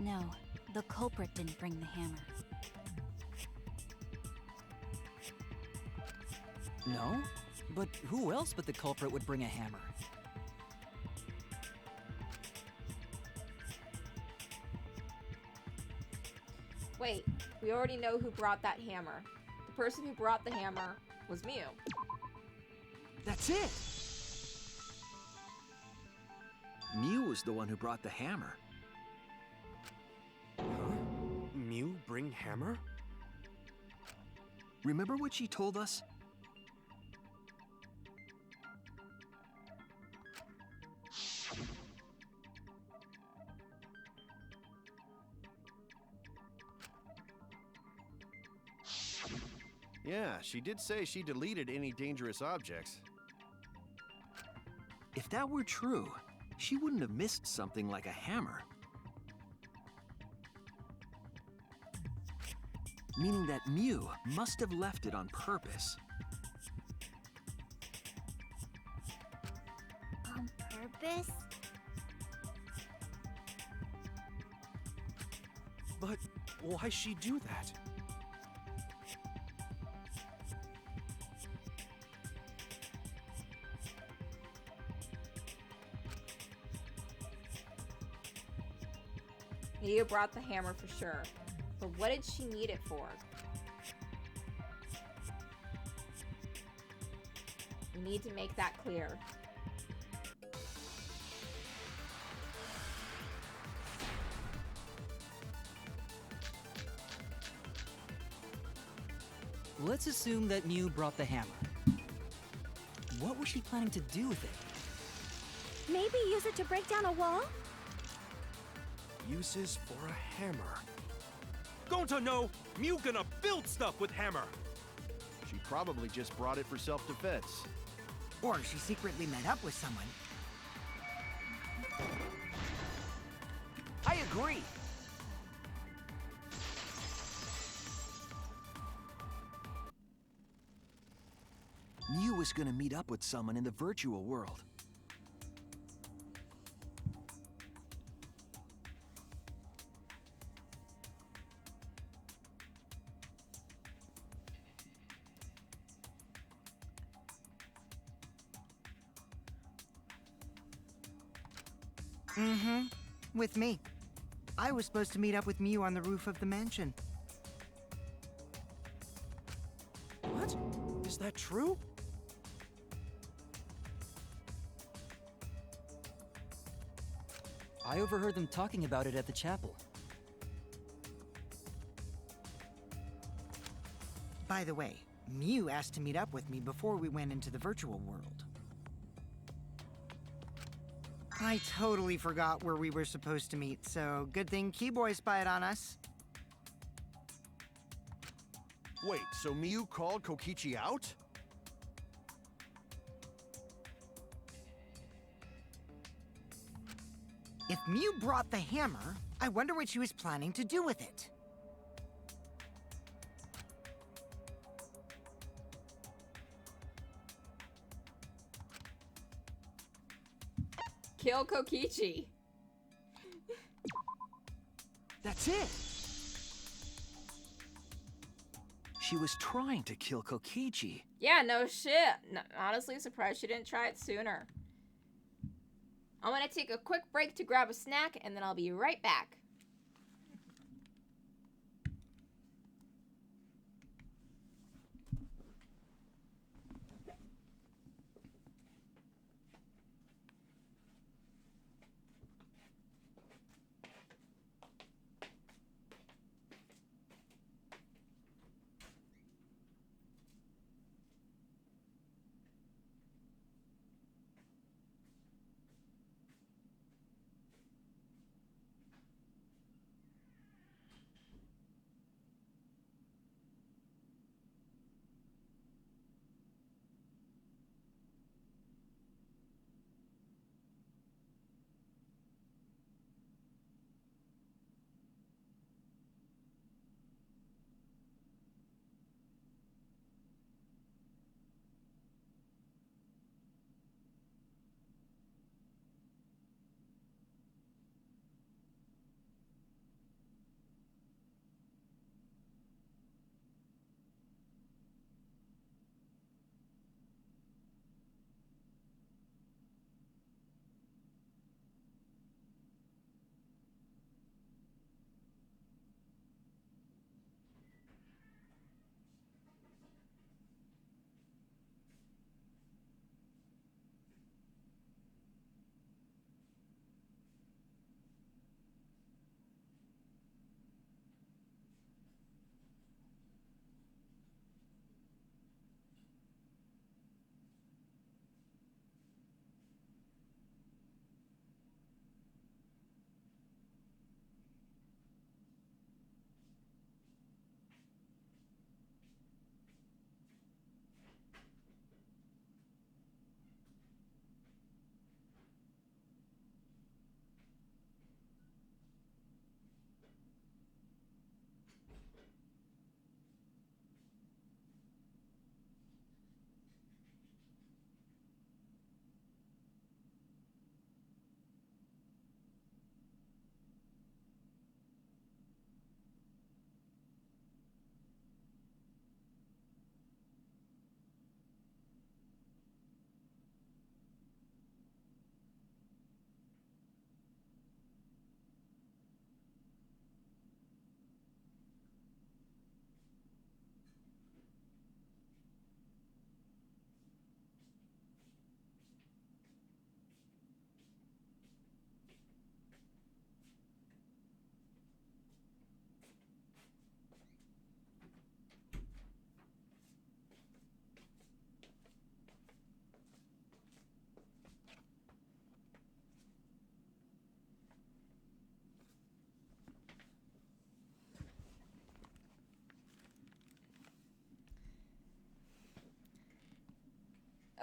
No, the culprit didn't bring the hammer. No? But who else but the culprit would bring a hammer? Wait, we already know who brought that hammer. The person who brought the hammer was Mew. That's it! Mew was the one who brought the hammer. Huh? Mew bring hammer? Remember what she told us? Yeah, she did say she deleted any dangerous objects. If that were true, she wouldn't have missed something like a hammer. Meaning that Mew must have left it on purpose. On purpose? But why she do that? Miu brought the hammer for sure. But what did she need it for? We need to make that clear. Let's assume that Miu brought the hammer. What was she planning to do with it? Maybe use it to break down a wall? Uses for a hammer. Gonta no! Miu gonna build stuff with hammer! She probably just brought it for self-defense. Or she secretly met up with someone. I agree. Miu was gonna meet up with someone in the virtual world. Mm-hmm. With me. I was supposed to meet up with Miu on the roof of the mansion. What? Is that true? I overheard them talking about it at the chapel. By the way, Miu asked to meet up with me before we went into the virtual world. I totally forgot where we were supposed to meet, so good thing Keyboy spied on us. Wait, so Miu called Kokichi out? If Miu brought the hammer, I wonder what she was planning to do with it. Kill Kokichi. That's it. She was trying to kill Kokichi. Yeah, no shit. No, honestly, surprised she didn't try it sooner. I'm gonna take a quick break to grab a snack, and then I'll be right back.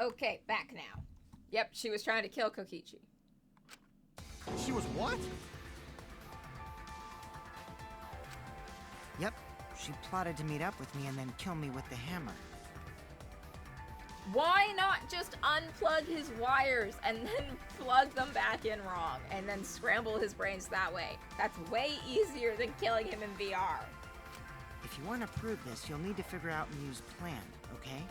Okay, back now. Yep, she was trying to kill Kokichi. She was what? Yep, she plotted to meet up with me and then kill me with the hammer. Why not just unplug his wires and then plug them back in wrong and then scramble his brains that way? That's way easier than killing him in VR. If you want to prove this, you'll need to figure out Mew's plan, okay?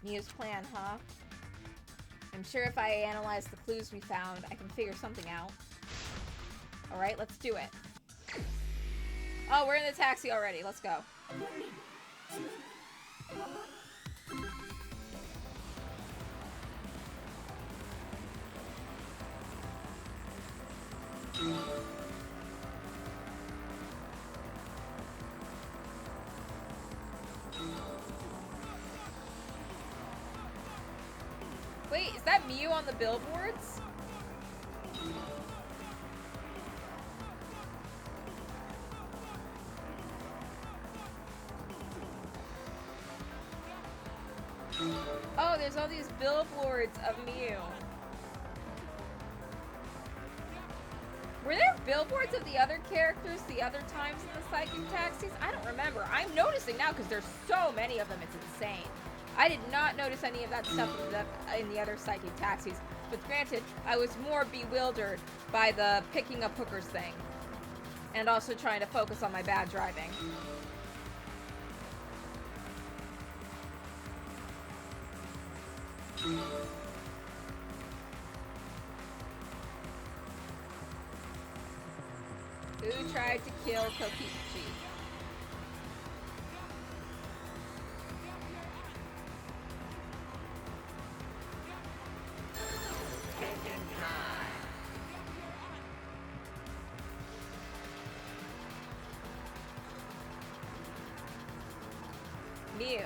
Mew's plan, huh? I'm sure if I analyze the clues we found, I can figure something out. Alright, let's do it. Oh, we're in the taxi already. Let's go. Wait, is that Mew on the billboards? Oh, there's all these billboards of Mew. Were there billboards of the other characters the other times in the psychic taxis? I don't remember. I'm noticing now because there's so many of them, it's insane. I did not notice any of that stuff in the other psychic taxis, but granted, I was more bewildered by the picking up hookers thing, and also trying to focus on my bad driving. Who tried to kill Kokichi? Mew.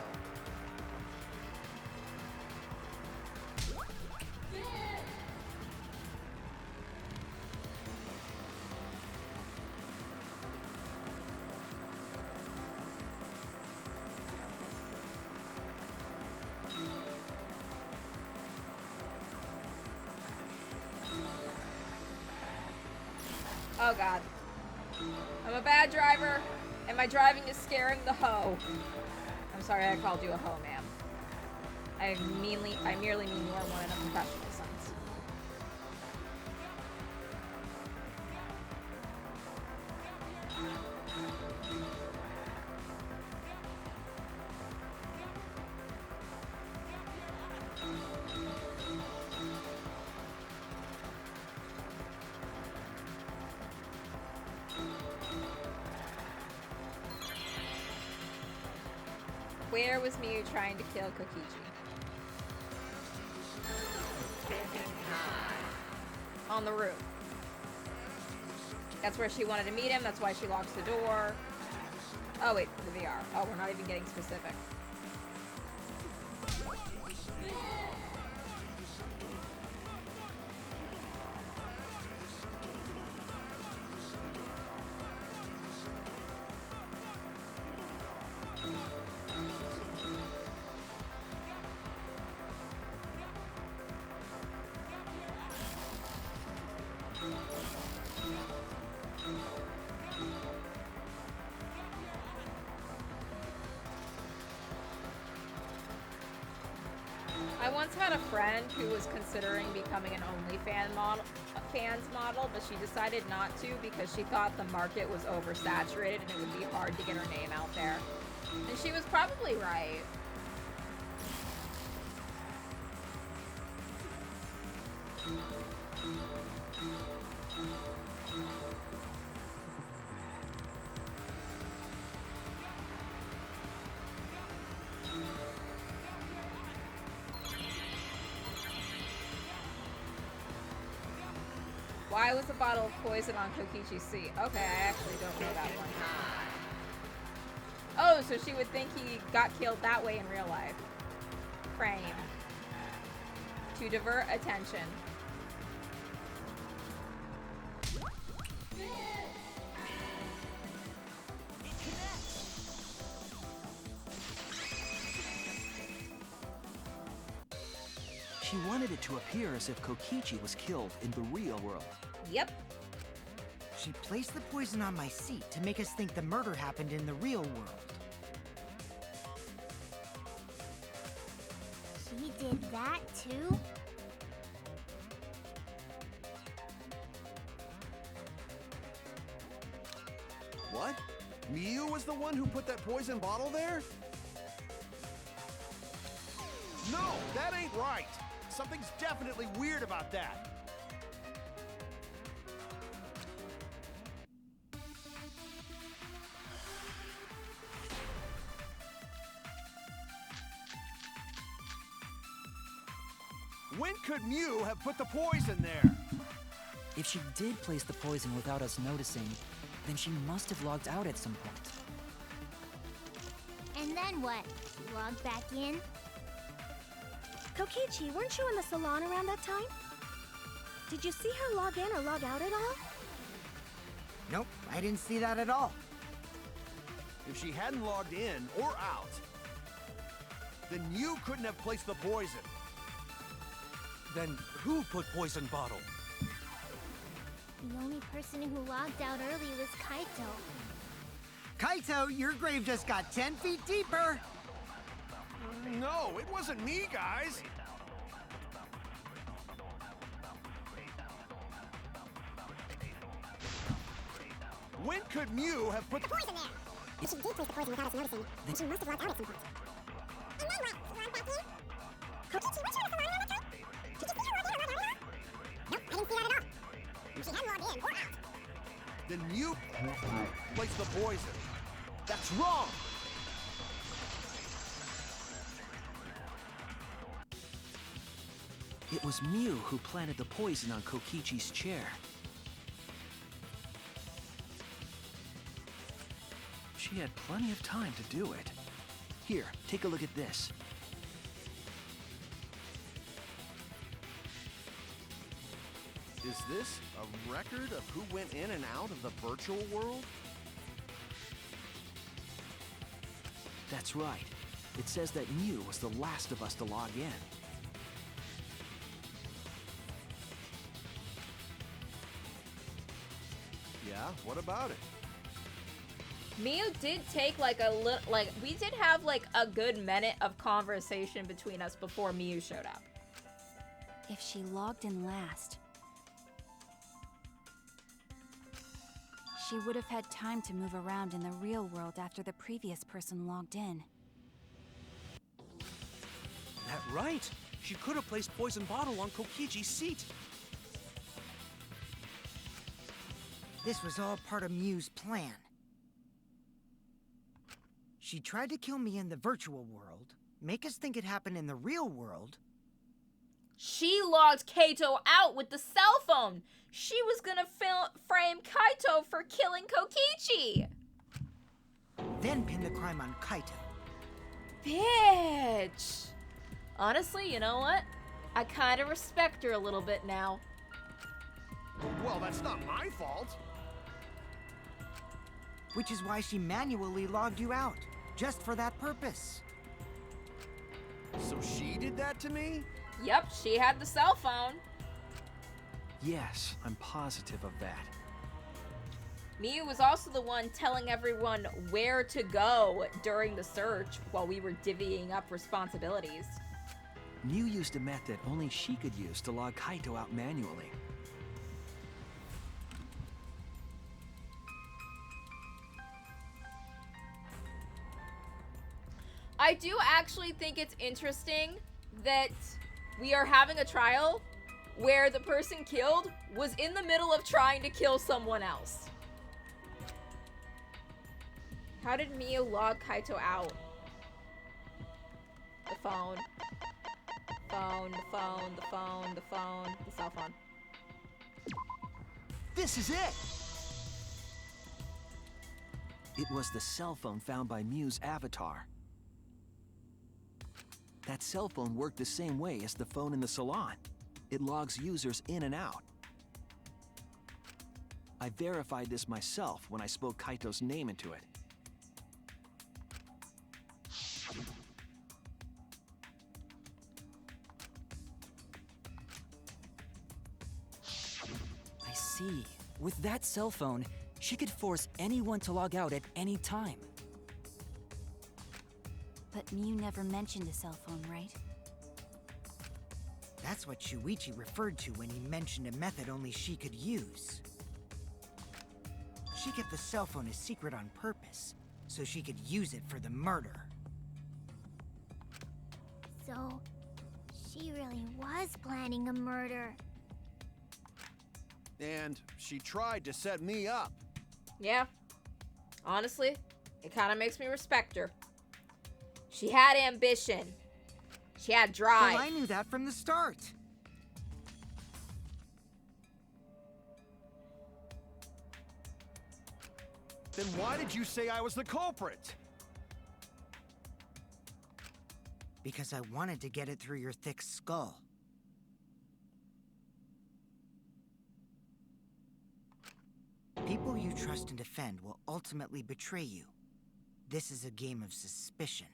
Oh god. I'm a bad driver, and my driving is scaring the hoe. I'm sorry I called you a hoe, ma'am. I merely mean you are one in a professional sense. Where was Mew trying to kill Kokichi? On the roof. That's where she wanted to meet him. That's why she locks the door. Oh wait, the VR. Oh, we're not even getting specific. I once had a friend who was considering becoming an OnlyFans model, but she decided not to because she thought the market was oversaturated and it would be hard to get her name out there. And she was probably right. Why was a bottle of poison on Kokichi's seat? Okay, I actually don't know that one. Oh, so she would think he got killed that way in real life. Frame. To divert attention. She wanted it to appear as if Kokichi was killed in the real world. Yep. She placed the poison on my seat to make us think the murder happened in the real world. She did that too? What? Miu was the one who put that poison bottle there? No, that ain't right. Something's definitely weird about that. When could Miu have put the poison there? If she did place the poison without us noticing, then she must have logged out at some point. And then what? She logged back in? Kokichi, weren't you in the salon around that time? Did you see her log in or log out at all? Nope, I didn't see that at all. If she hadn't logged in or out, then you couldn't have placed the poison. Then who put poison bottle? The only person who logged out early was Kaito. Kaito, your grave just got 10 feet deeper! No, it wasn't me, guys. When could Miu have put the poison there? If she did place the poison without us noticing, then she must have logged out at some point. And then what? She logged back in? Kokichi, weren't you in the salon around that time? Did you see her log in or log out at all? Nope, I didn't see that at all. If she hadn't logged in or out, Then Miu placed the poison. That's wrong. It was Miu who planted the poison on Kokichi's chair. She had plenty of time to do it. Here, take a look at this. Is this a record of who went in and out of the virtual world? That's right. It says that Miu was the last of us to log in. Yeah, what about it? Miu did take like we did have like a good minute of conversation between us before Miu showed up. If she logged in last, she would have had time to move around in the real world after the previous person logged in. That right. She could have placed poison bottle on Kokichi's seat. This was all part of Miu's plan. She tried to kill me in the virtual world, make us think it happened in the real world. She logged Kaito out with the cell phone. She was gonna frame Kaito for killing Kokichi. Then pin the crime on Kaito. Bitch. Honestly, you know what? I kind of respect her a little bit now. Well, that's not my fault. Which is why she manually logged you out, just for that purpose. So she did that to me? Yep, she had the cell phone. Yes, I'm positive of that. Miu was also the one telling everyone where to go during the search while we were divvying up responsibilities. Miu used a method only she could use to log Kaito out manually. I do actually think it's interesting that we are having a trial where the person killed was in the middle of trying to kill someone else. How did Miu log Kaito out? The phone. The cell phone. This is it! It was the cell phone found by Miu's avatar. That cell phone worked the same way as the phone in the salon. It logs users in and out. I verified this myself when I spoke Kaito's name into it. I see. With that cell phone, she could force anyone to log out at any time. But Mew never mentioned a cell phone, right? That's what Shuichi referred to when he mentioned a method only she could use. She kept the cell phone a secret on purpose, so she could use it for the murder. So, she really was planning a murder. And she tried to set me up. Yeah. Honestly, it kind of makes me respect her. She had ambition. She had drive. Well, I knew that from the start. Then why did you say I was the culprit? Because I wanted to get it through your thick skull. People you trust and defend will ultimately betray you. This is a game of suspicion.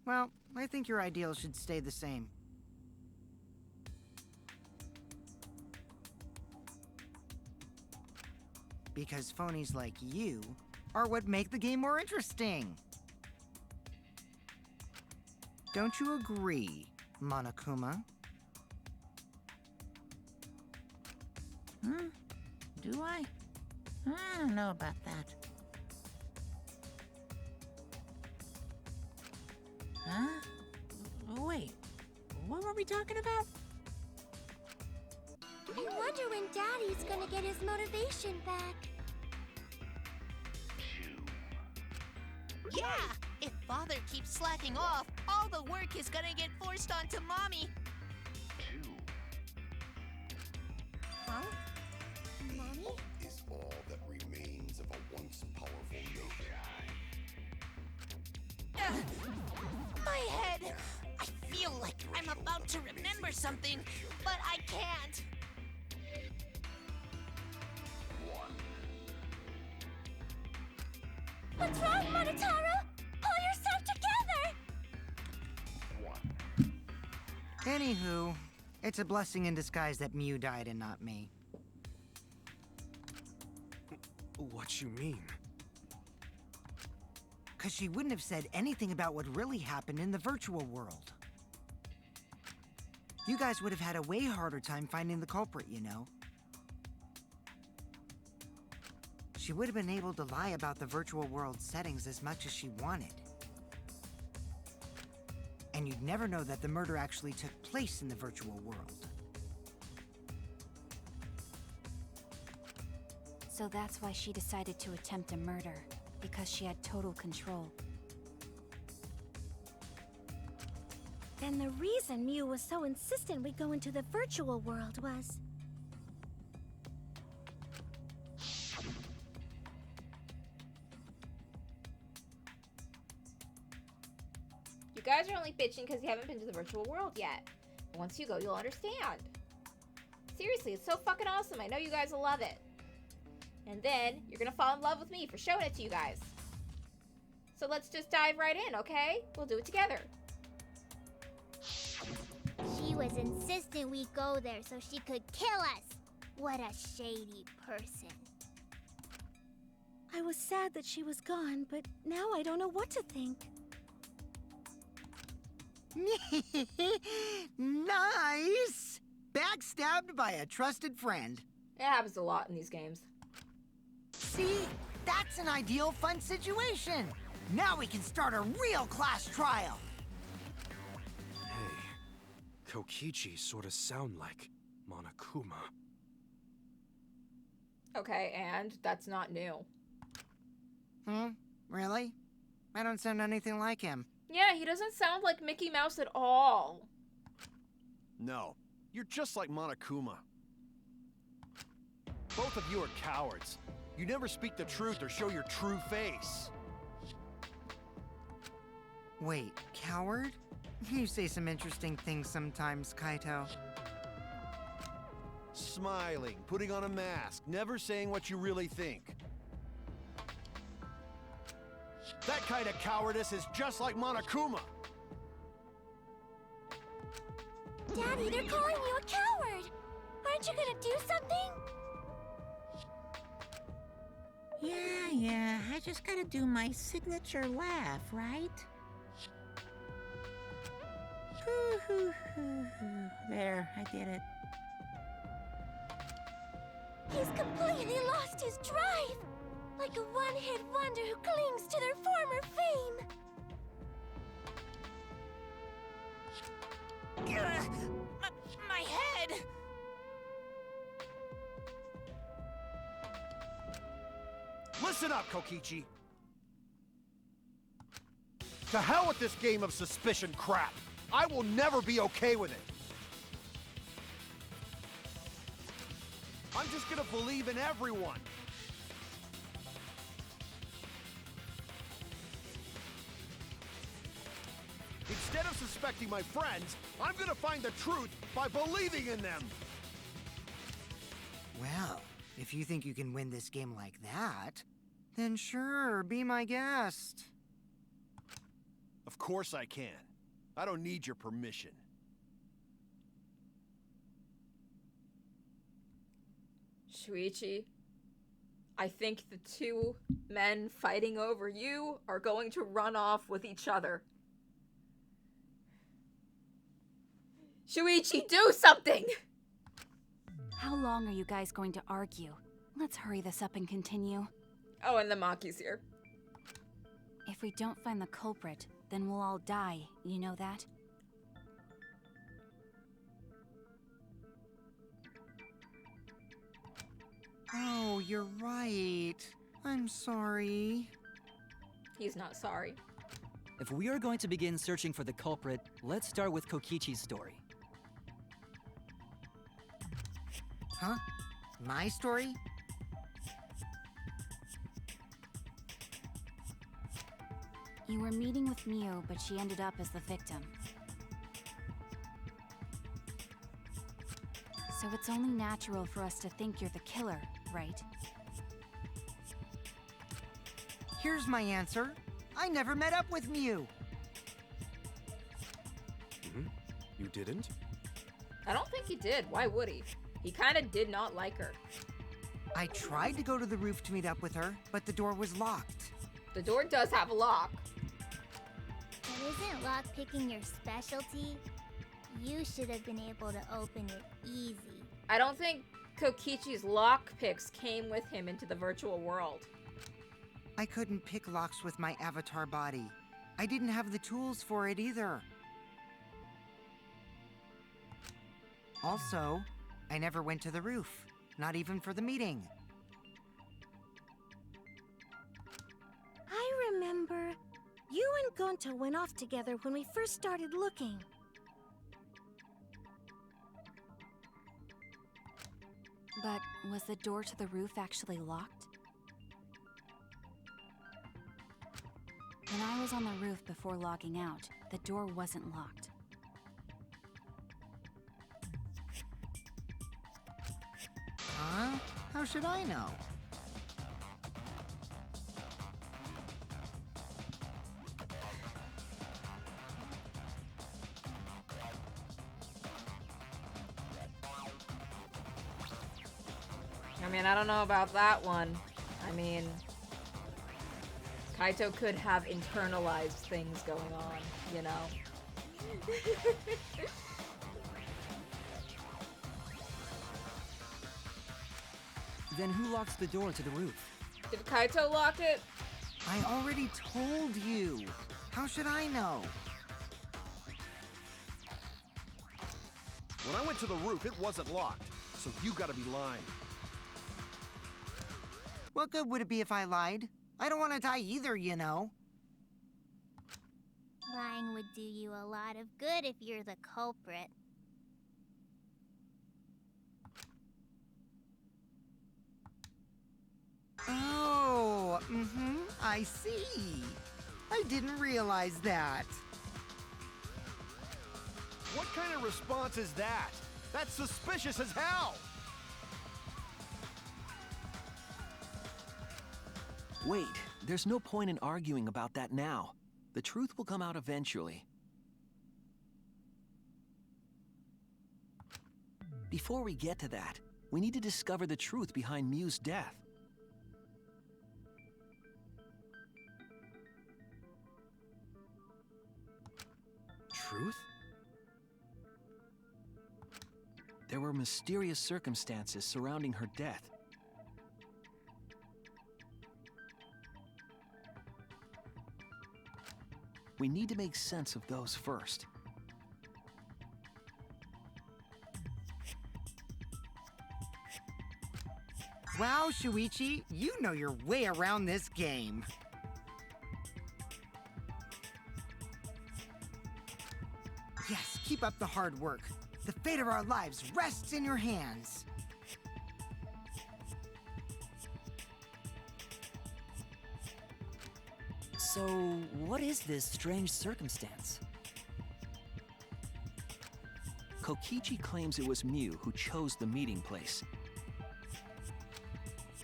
Well, I think your ideals should stay the same. Because phonies like you are what make the game more interesting. Don't you agree, Monokuma? Do I? I don't know about that. Huh? Wait, what were we talking about? I wonder when Daddy's gonna get his motivation back. Yeah! If Father keeps slacking off, all the work is gonna get forced onto Mommy. Huh? Mommy? Is all that remains of a once powerful nation. My head! I feel like I'm about to remember something, but I can't. What's wrong, Monotaro? Pull yourself together! Anywho, it's a blessing in disguise that Mew died and not me. What you mean? Because she wouldn't have said anything about what really happened in the virtual world. You guys would have had a way harder time finding the culprit, you know. She would have been able to lie about the virtual world settings as much as she wanted. And you'd never know that the murder actually took place in the virtual world. So that's why she decided to attempt a murder, because she had total control. Then the reason Mew was so insistent we go into the virtual world was... You guys are only bitching because you haven't been to the virtual world yet. But once you go, you'll understand. Seriously, it's so fucking awesome. I know you guys will love it. And then you're gonna fall in love with me for showing it to you guys. So let's just dive right in, okay? We'll do it together. She was insistent we go there so she could kill us. What a shady person. I was sad that she was gone, but now I don't know what to think. Nice! Backstabbed by a trusted friend. It happens a lot in these games. See? That's an ideal fun situation! Now we can start a real class trial! Hey, Kokichi sorta sound like Monokuma. Okay, and that's not new. Really? I don't sound anything like him. Yeah, he doesn't sound like Mickey Mouse at all. No, you're just like Monokuma. Both of you are cowards. You never speak the truth or show your true face. Wait, coward? You say some interesting things sometimes, Kaito. Smiling, putting on a mask, never saying what you really think. That kind of cowardice is just like Monokuma. Daddy, they're calling you a coward! Aren't you gonna do something? Yeah, I just gotta do my signature laugh, right? Hoo, hoo, hoo, hoo. There, I did it. He's completely lost his drive! Like a one-hit wonder who clings to their former fame! My head! Listen up, Kokichi. To hell with this game of suspicion crap. I will never be okay with it. I'm just gonna believe in everyone. Instead of suspecting my friends, I'm gonna find the truth by believing in them. Well, if you think you can win this game like that, then sure, be my guest. Of course I can. I don't need your permission. Shuichi, I think the two men fighting over you are going to run off with each other. Shuichi, do something! How long are you guys going to argue? Let's hurry this up and continue. Oh, and the Maki's here. If we don't find the culprit, then we'll all die, you know that? Oh, you're right. I'm sorry. He's not sorry. If we are going to begin searching for the culprit, let's start with Kokichi's story. Huh? My story? You were meeting with Miu, but she ended up as the victim. So it's only natural for us to think you're the killer, right? Here's my answer. I never met up with Miu. You didn't? I don't think he did. Why would he? He kind of did not like her. I tried to go to the roof to meet up with her, but the door was locked. The door does have a lock. But isn't lockpicking your specialty? You should have been able to open it easy. I don't think Kokichi's lockpicks came with him into the virtual world. I couldn't pick locks with my avatar body. I didn't have the tools for it either. Also, I never went to the roof, not even for the meeting. I remember you and Gonta went off together when we first started looking. But was the door to the roof actually locked? When I was on the roof before logging out, the door wasn't locked. Huh? How should I know? I mean, I don't know about that one. I mean, Kaito could have internalized things going on, you know? Then who locks the door to the roof? Did Kaito lock it? I already told you. How should I know? When I went to the roof, it wasn't locked. So you gotta be lying. What good would it be if I lied? I don't want to die either, you know. Lying would do you a lot of good if you're the culprit. Oh, I see. I didn't realize that. What kind of response is that? That's suspicious as hell! Wait, there's no point in arguing about that now. The truth will come out eventually. Before we get to that, we need to discover the truth behind Mew's death. Truth? There were mysterious circumstances surrounding her death. We need to make sense of those first. Wow, Shuichi, you know your way around this game. Yes, keep up the hard work. The fate of our lives rests in your hands. So, what is this strange circumstance? Kokichi claims it was Mew who chose the meeting place.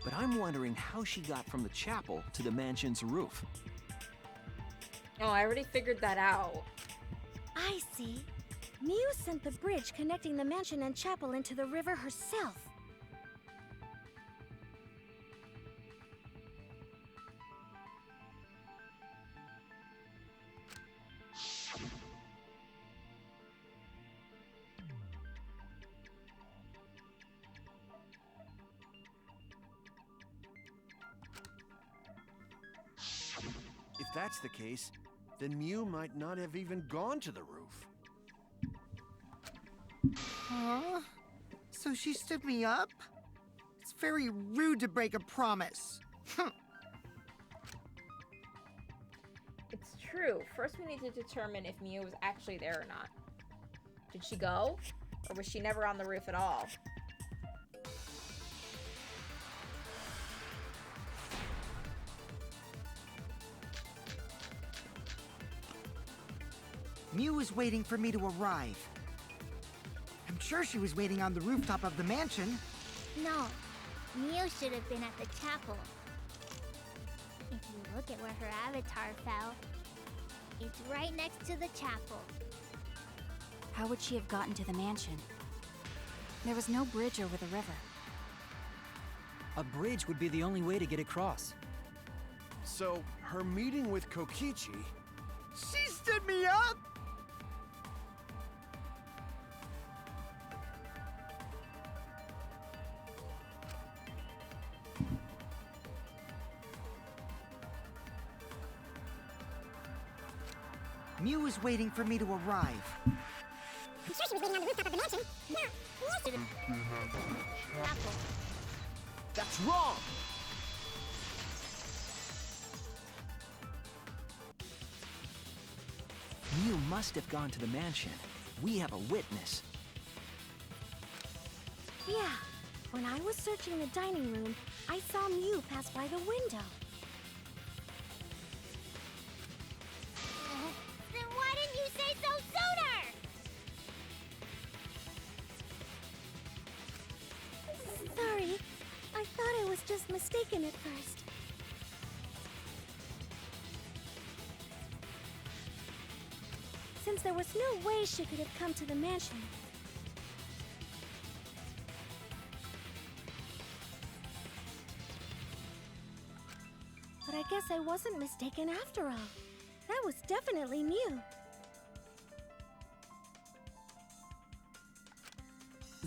But I'm wondering how she got from the chapel to the mansion's roof. Oh, I already figured that out. I see. Mew sent the bridge connecting the mansion and chapel into the river herself. If that's the case, then Mew might not have even gone to the roof. Huh? So she stood me up? It's very rude to break a promise. It's true. First we need to determine if Mew was actually there or not. Did she go? Or was she never on the roof at all? Mew was waiting for me to arrive. I'm sure she was waiting on the rooftop of the mansion. No, Mew should have been at the chapel. If you look at where her avatar fell, it's right next to the chapel. How would she have gotten to the mansion? There was no bridge over the river. A bridge would be the only way to get across. So, her meeting with Kokichi... She stood me up! Mew was waiting for me to arrive. I'm sure she was waiting on the rooftop of the mansion. No, Mew should have... Chapel. That's wrong! Mew must have gone to the mansion. We have a witness. Yeah, when I was searching the dining room, I saw Mew pass by the window. Then why didn't you say so sooner? Sorry, I thought I was just mistaken at first. Since there was no way she could have come to the mansion. But I guess I wasn't mistaken after all. That was definitely Mew.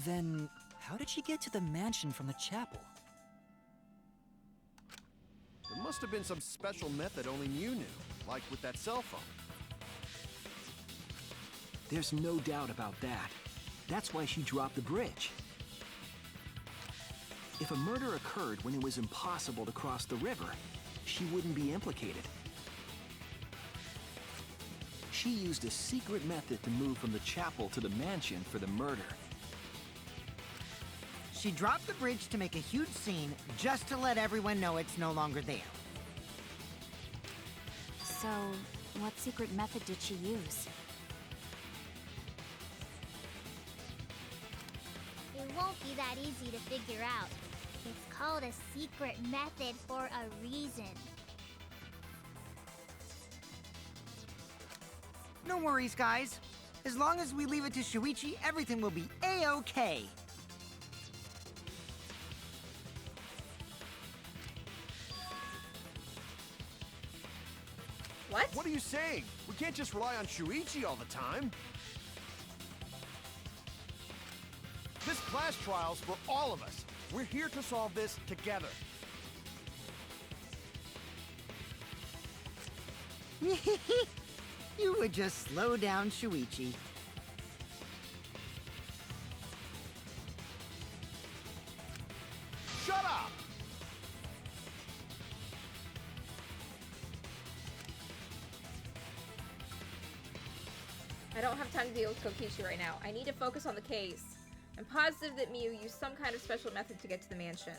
Then, how did she get to the mansion from the chapel? There must have been some special method only Mew knew, like with that cell phone. There's no doubt about that. That's why she dropped the bridge. If a murder occurred when it was impossible to cross the river, she wouldn't be implicated. She used a secret method to move from the chapel to the mansion for the murder. She dropped the bridge to make a huge scene, just to let everyone know it's no longer there. So, what secret method did she use? It won't be that easy to figure out. It's called a secret method for a reason. No worries, guys. As long as we leave it to Shuichi, everything will be A-OK. What? What are you saying? We can't just rely on Shuichi all the time. This class trial's for all of us. We're here to solve this together. You would just slow down Shuichi. Shut up! I don't have time to deal with Kokishi right now. I need to focus on the case. I'm positive that Miu used some kind of special method to get to the mansion.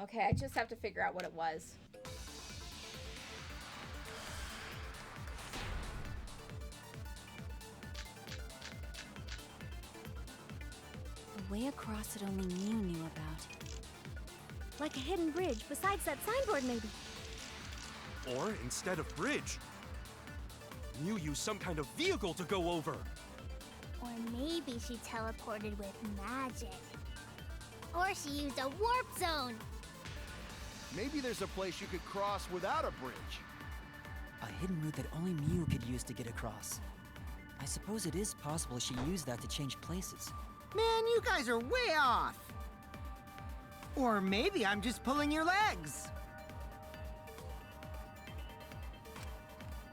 Okay, I just have to figure out what it was. A way across that only Miu knew about. Like a hidden bridge besides that signboard, maybe. Or instead of bridge, Miu used some kind of vehicle to go over. Or maybe she teleported with magic. Or she used a warp zone. Maybe there's a place you could cross without a bridge. A hidden route that only Miu could use to get across. I suppose it is possible she used that to change places. Man, you guys are way off. Or maybe I'm just pulling your legs.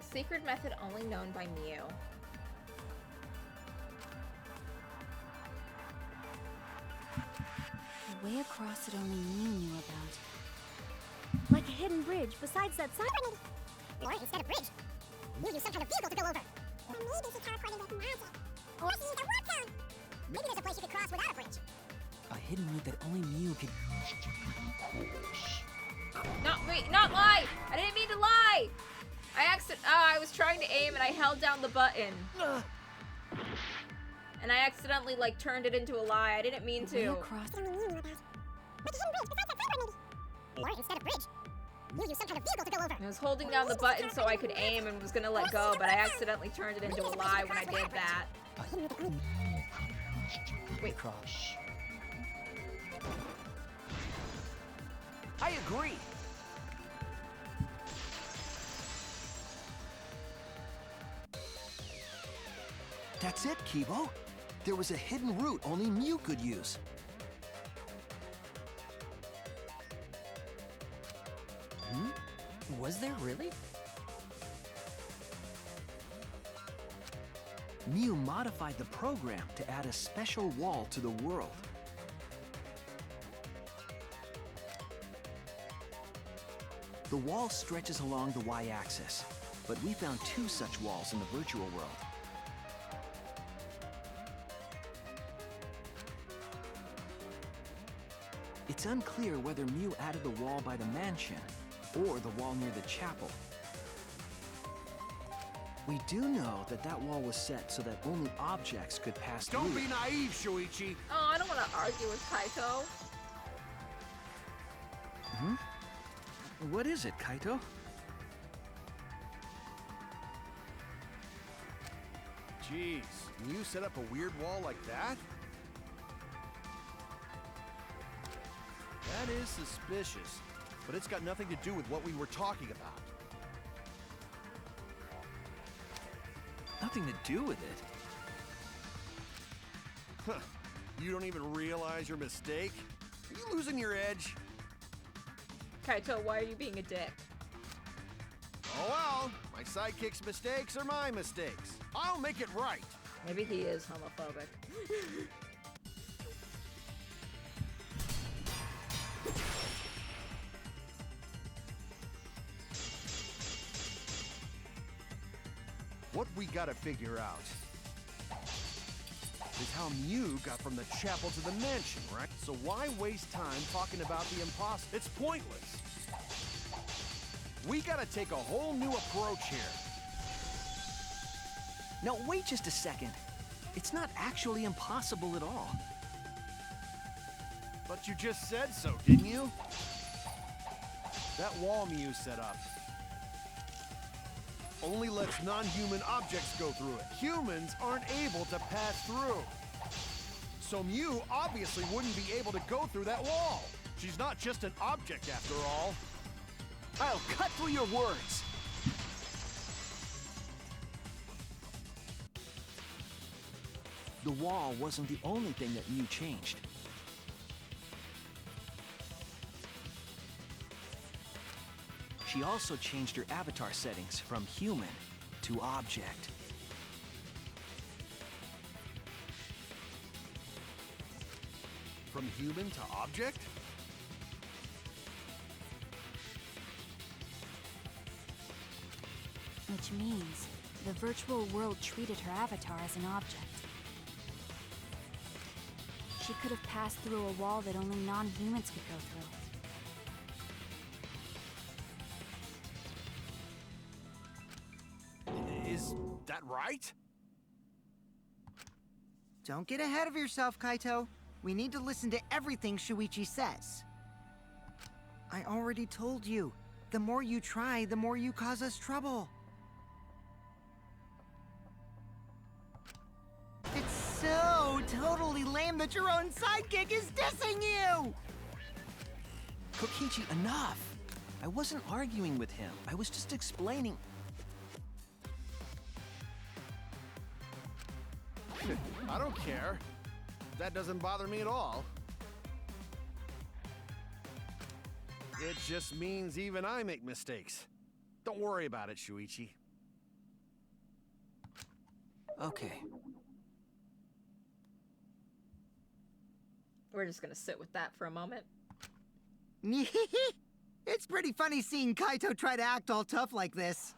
Secret method only known by Miu. A way across that only Miu knew about. Like a hidden bridge besides that signboard, maybe. Or instead of bridge, you use some kind of vehicle to go over. Or maybe she teleported with magic. Or she used a warp zone. Maybe there's a place you could cross without a bridge. A hidden route that only Miu could... Not lie! I didn't mean to lie! I was trying to aim and I held down the button. And I accidentally, like, turned it into a lie. I didn't mean to. Across... Like a hidden bridge besides that signboard, maybe. Or instead of bridge, you use some kind of vehicle to go over. I was holding down the button so I could aim and was gonna let go, but I accidentally turned it into a lie when I did that. Wait. Cross. I agree. That's it, Kibo. There was a hidden route only Miu could use. Was there really? Miu modified the program to add a special wall to the world. The wall stretches along the y-axis, but we found 2 such walls in the virtual world. It's unclear whether Miu added the wall by the mansion or the wall near the chapel. We do know that that wall was set so that only objects could pass through. Don't be naive, Shuichi. Oh, I don't want to argue with Kaito. What is it, Kaito? Jeez, Miu set up a weird wall like that? That is suspicious, but it's got nothing to do with what we were talking about. Nothing to do with it. Huh. You don't even realize your mistake? Are you losing your edge? Kaito, why are you being a dick? Oh well, my sidekick's mistakes are my mistakes. I'll make it right. Maybe he is homophobic. What we gotta figure out. is how Mew got from the chapel to the mansion, right? So why waste time talking about the impossible? It's pointless. We gotta take a whole new approach here. Now, wait just a second. It's not actually impossible at all. But you just said so, didn't you? That wall Mew set up only lets non-human objects go through it. Humans aren't able to pass through. So Mew obviously wouldn't be able to go through that wall. She's not just an object after all. I'll cut through your words. The wall wasn't the only thing that Mew changed. She also changed her avatar settings from human to object. From human to object? Which means the virtual world treated her avatar as an object. She could have passed through a wall that only non-humans could go through. Is that right? Don't get ahead of yourself, Kaito. We need to listen to everything Shuichi says. I already told you. The more you try, the more you cause us trouble. It's so totally lame that your own sidekick is dissing you! Kokichi, enough! I wasn't arguing with him. I was just explaining. I don't care. That doesn't bother me at all. It just means even I make mistakes. Don't worry about it, Shuichi. Okay. We're just gonna sit with that for a moment. It's pretty funny seeing Kaito try to act all tough like this.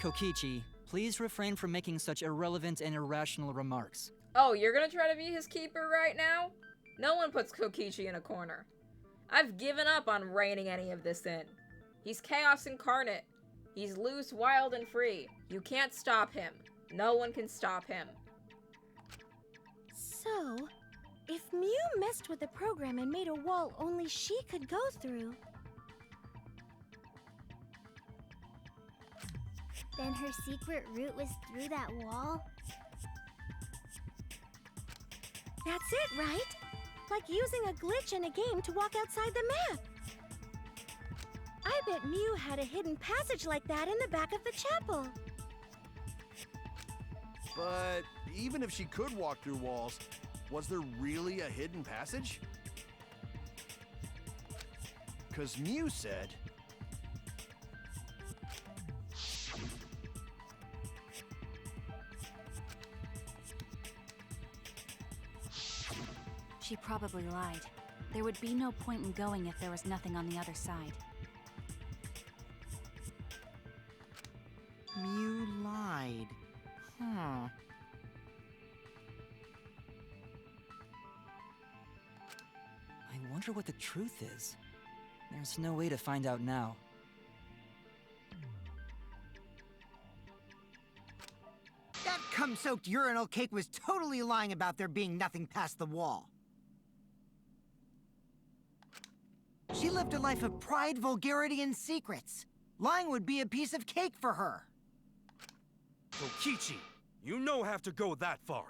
Kokichi, please refrain from making such irrelevant and irrational remarks. Oh, you're gonna try to be his keeper right now? No one puts Kokichi in a corner. I've given up on reining any of this in. He's chaos incarnate. He's loose, wild, and free. You can't stop him. No one can stop him. So, if Mew messed with the program and made a wall only she could go through, Then her secret route was through that wall? that's it, right? Like using a glitch in a game to walk outside the map. I bet Mew had a hidden passage like that in the back of the chapel. But even if she could walk through walls, was there really a hidden passage? 'Cause Mew said... She probably lied. There would be no point in going if there was nothing on the other side. Mew lied. Huh. I wonder what the truth is. There's no way to find out now. That cum-soaked urinal cake was totally lying about there being nothing past the wall. She lived a life of pride, vulgarity, and secrets. Lying would be a piece of cake for her. Kokichi, you no have to go that far.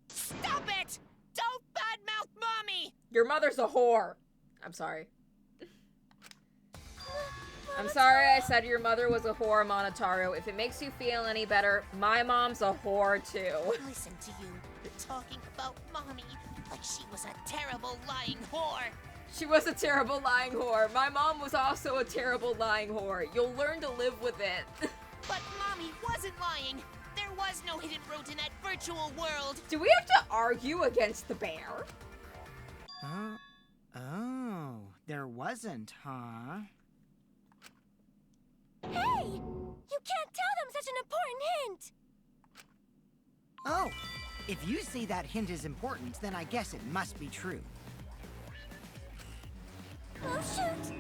Stop it! Don't badmouth Mommy! Your mother's a whore. I'm sorry. I'm sorry I said your mother was a whore, Monotaro. If it makes you feel any better, my mom's a whore too. Listen to you. You're talking about Mommy like she was a terrible lying whore. She was a terrible lying whore. My mom was also a terrible lying whore. You'll learn to live with it. But Mommy wasn't lying. There was no hidden route in that virtual world. Do we have to argue against the bear? Oh, there wasn't, huh? Hey! You can't tell them such an important hint! Oh, if you say that hint is important, then I guess it must be true. Oh, shoot!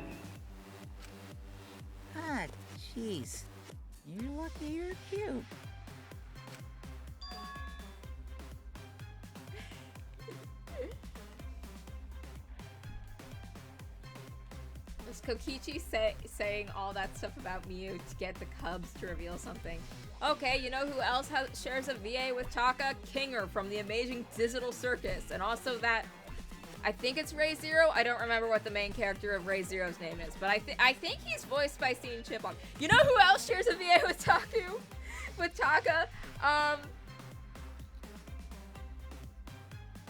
Ah, jeez. You're lucky you're cute. Was Kokichi saying all that stuff about Miu to get the Cubs to reveal something? Okay, you know who else shares a VA with Taka? Kinger from the Amazing Digital Circus. And also that, I think it's Ray Zero. I don't remember what the main character of Ray Zero's name is, but I think he's voiced by Sean Chipmunk. You know who else shares a VA with Taka?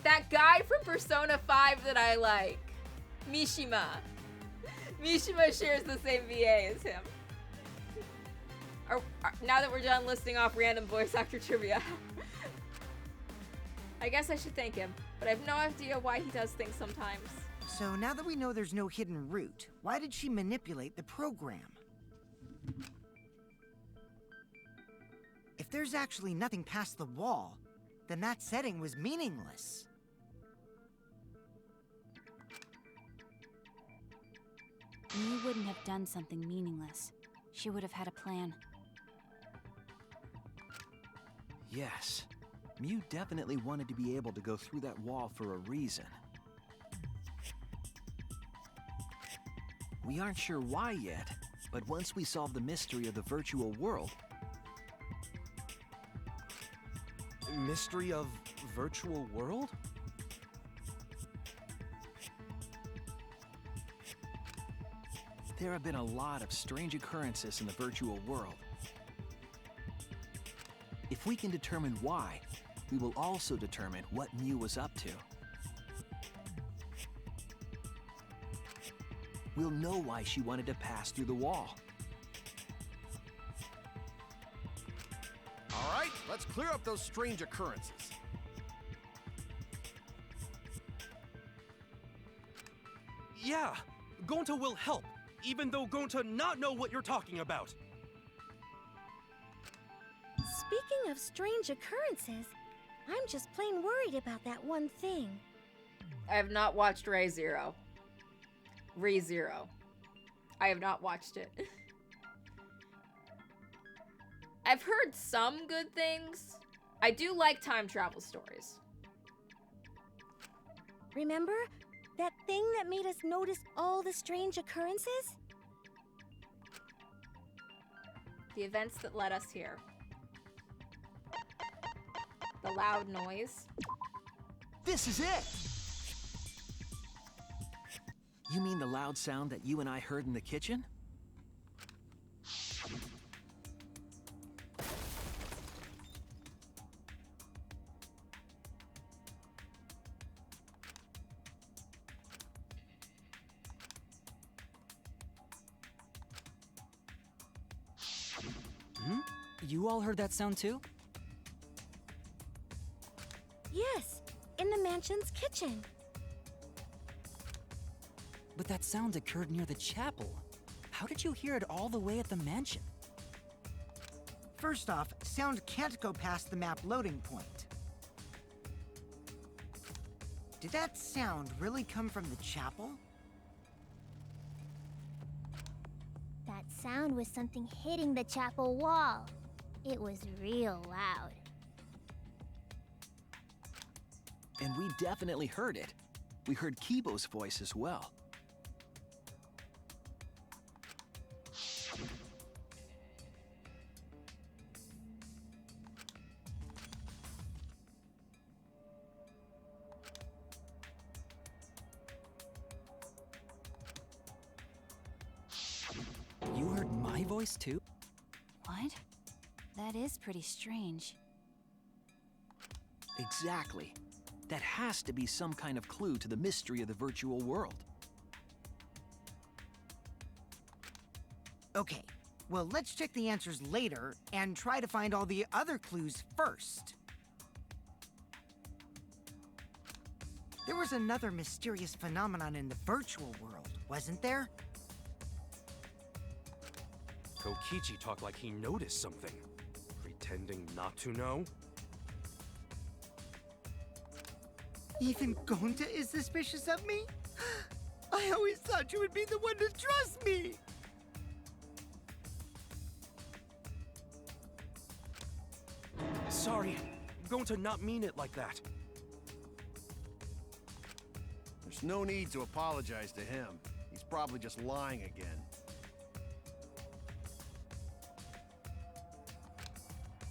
That guy from Persona 5 that I like. Mishima. Mishima shares the same VA as him. Now that we're done listing off random voice actor trivia, I guess I should thank him, but I have no idea why he does things sometimes. So now that we know there's no hidden route, why did she manipulate the program? If there's actually nothing past the wall, then that setting was meaningless. Miu wouldn't have done something meaningless. She would have had a plan. Yes. Mew definitely wanted to be able to go through that wall for a reason. We aren't sure why yet, but once we solve the mystery of the virtual world... Mystery of virtual world? There have been a lot of strange occurrences in the virtual world. If we can determine why, we will also determine what Mew was up to. We'll know why she wanted to pass through the wall. All right, let's clear up those strange occurrences. Yeah, Gonta will help, even though Gonta not know what you're talking about. Speaking of strange occurrences, I'm just plain worried about that one thing. I have not watched Ray Zero. I have not watched it. I've heard some good things. I do like time travel stories. Remember that thing that made us notice all the strange occurrences? The events that led us here. The loud noise. This is it! You mean the loud sound that you and I heard in the kitchen? You all heard that sound too? Yes, in the mansion's kitchen. But that sound occurred near the chapel. How did you hear it all the way at the mansion? First off, sound can't go past the map loading point. Did that sound really come from the chapel? That sound was something hitting the chapel wall. It was real loud. And we definitely heard it. We heard Kibo's voice as well. You heard my voice too? What? That is pretty strange. Exactly. That has to be some kind of clue to the mystery of the virtual world. Okay, well, let's check the answers later and try to find all the other clues first. There was another mysterious phenomenon in the virtual world, wasn't there? Kokichi talked like he noticed something. Pretending not to know? Even Gonta is suspicious of me? I always thought you would be the one to trust me! Sorry, going to not mean it like that. There's no need to apologize to him. He's probably just lying again.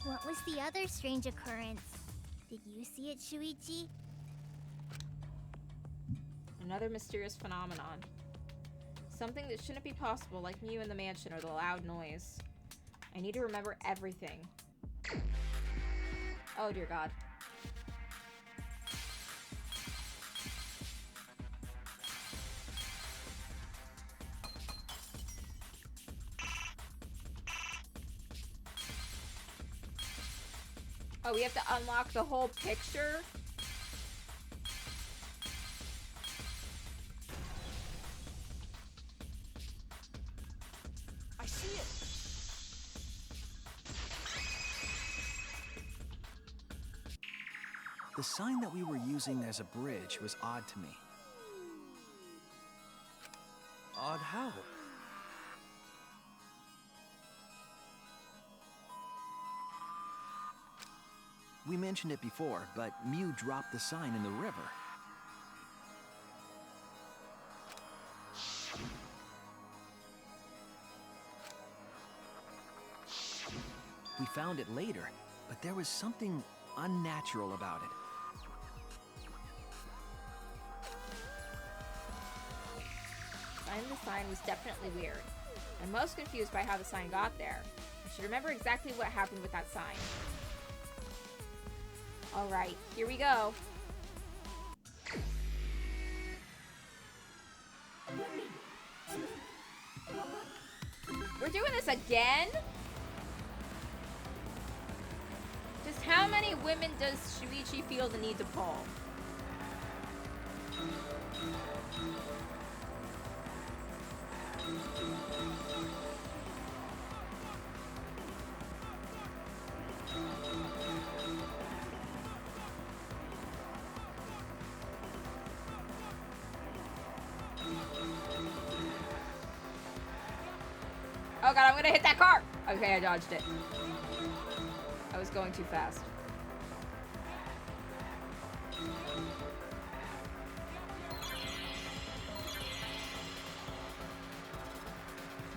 What was the other strange occurrence? Did you see it, Shuichi? Another mysterious phenomenon. Something that shouldn't be possible, like Mew in the mansion or the loud noise. I need to remember everything. Oh dear God. Oh, we have to unlock the whole picture? I see it. The sign that we were using as a bridge was odd to me. Odd how? We mentioned it before, but Mew dropped the sign in the river. We found it later, but there was something unnatural about it. Finding the sign was definitely weird. I'm most confused by how the sign got there. I should remember exactly what happened with that sign. Alright, here we go. We're doing this again? Just how many women does Shuichi feel the need to pull? Oh god, I'm gonna hit that car! Okay, I dodged it. I was going too fast.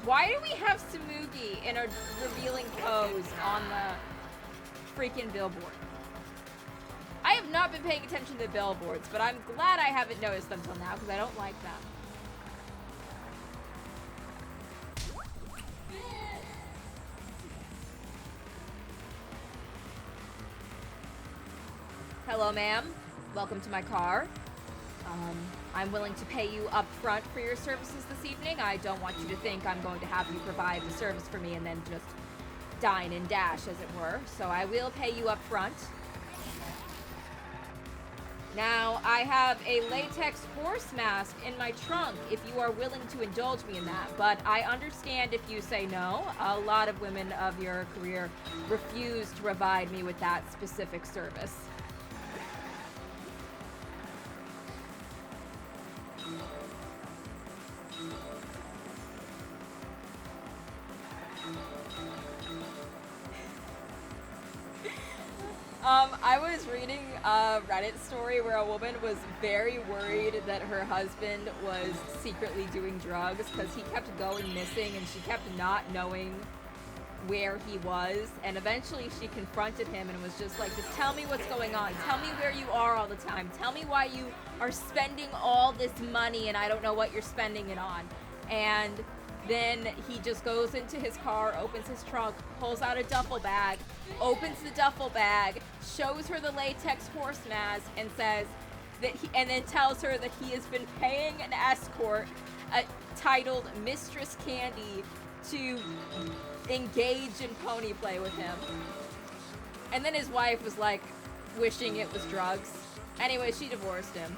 Why do we have Tsumugi in a revealing pose on the freaking billboard? I have not been paying attention to the billboards, but I'm glad I haven't noticed them till now because I don't like them. Hello, ma'am. Welcome to my car. I'm willing to pay you up front for your services this evening. I don't want you to think I'm going to have you provide the service for me and then just dine and dash, as it were. So I will pay you up front. Now, I have a latex horse mask in my trunk if you are willing to indulge me in that. But I understand if you say no. A lot of women of your career refuse to provide me with that specific service. I was reading a Reddit story where a woman was very worried that her husband was secretly doing drugs because he kept going missing and she kept not knowing where he was. And eventually she confronted him and was just like, just tell me what's going on. Tell me where you are all the time. Tell me why you are spending all this money and I don't know what you're spending it on. And then he just goes into his car, opens his trunk, pulls out a duffel bag, opens the duffel bag, shows her the latex horse mask, and says that and then tells her that he has been paying an escort titled Mistress Candy to engage in pony play with him. And then his wife was like wishing it was drugs. Anyway, she divorced him.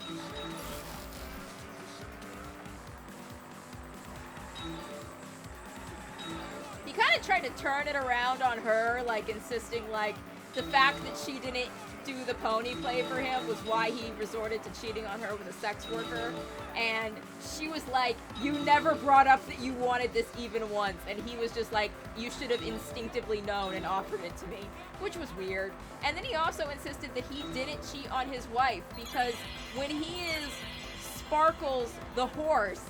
kind of tried to turn it around on her, like insisting like the fact that she didn't do the pony play for him was why he resorted to cheating on her with a sex worker. And she was like, you never brought up that you wanted this even once. And he was just like, you should have instinctively known and offered it to me, which was weird. And then he also insisted that he didn't cheat on his wife because when he is Sparkles the horse,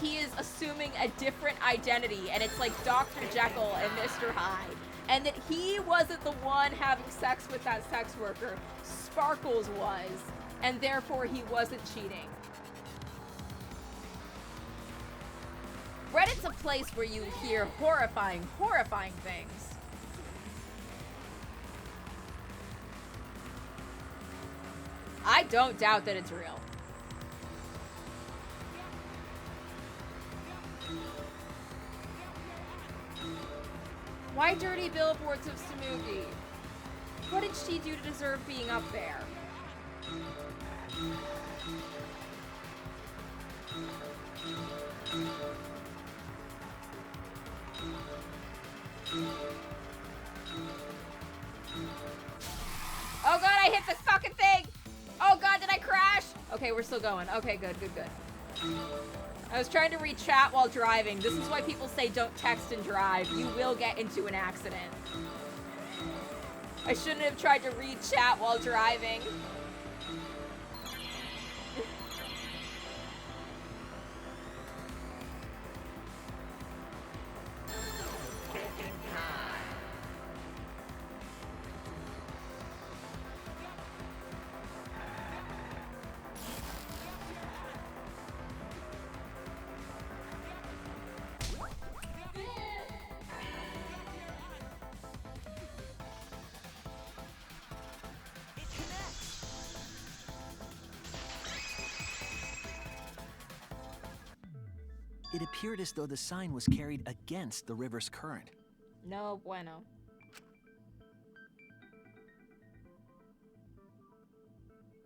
he is assuming a different identity, and it's like Dr. Jekyll and Mr. Hyde. And that he wasn't the one having sex with that sex worker. Sparkles was, and therefore he wasn't cheating. Reddit's a place where you hear horrifying, horrifying things. I don't doubt that it's real. Why dirty billboards of Samugi? What did she do to deserve being up there? Oh god, I hit the fucking thing! Oh god, did I crash? Okay, we're still going. Okay, good, good, good. I was trying to read chat while driving. This is why people say don't text and drive. You will get into an accident. I shouldn't have tried to read chat while driving. It appeared as though the sign was carried against the river's current. No bueno.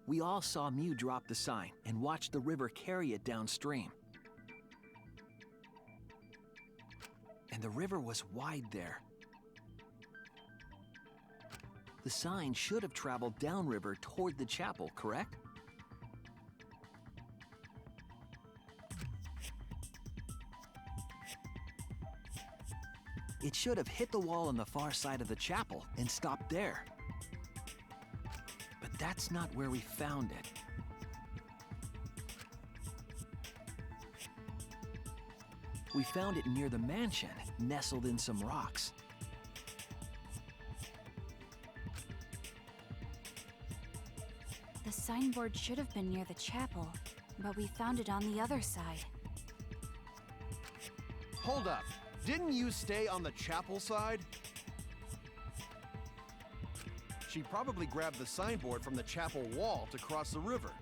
We all saw Mew drop the sign and watch the river carry it downstream. And the river was wide there. The sign should have traveled downriver toward the chapel, correct? It should have hit the wall on the far side of the chapel and stopped there. But that's not where we found it. We found it near the mansion, nestled in some rocks. The signboard should have been near the chapel, but we found it on the other side. Hold up. Didn't you stay on the chapel side? She probably grabbed the signboard from the chapel wall to cross the river.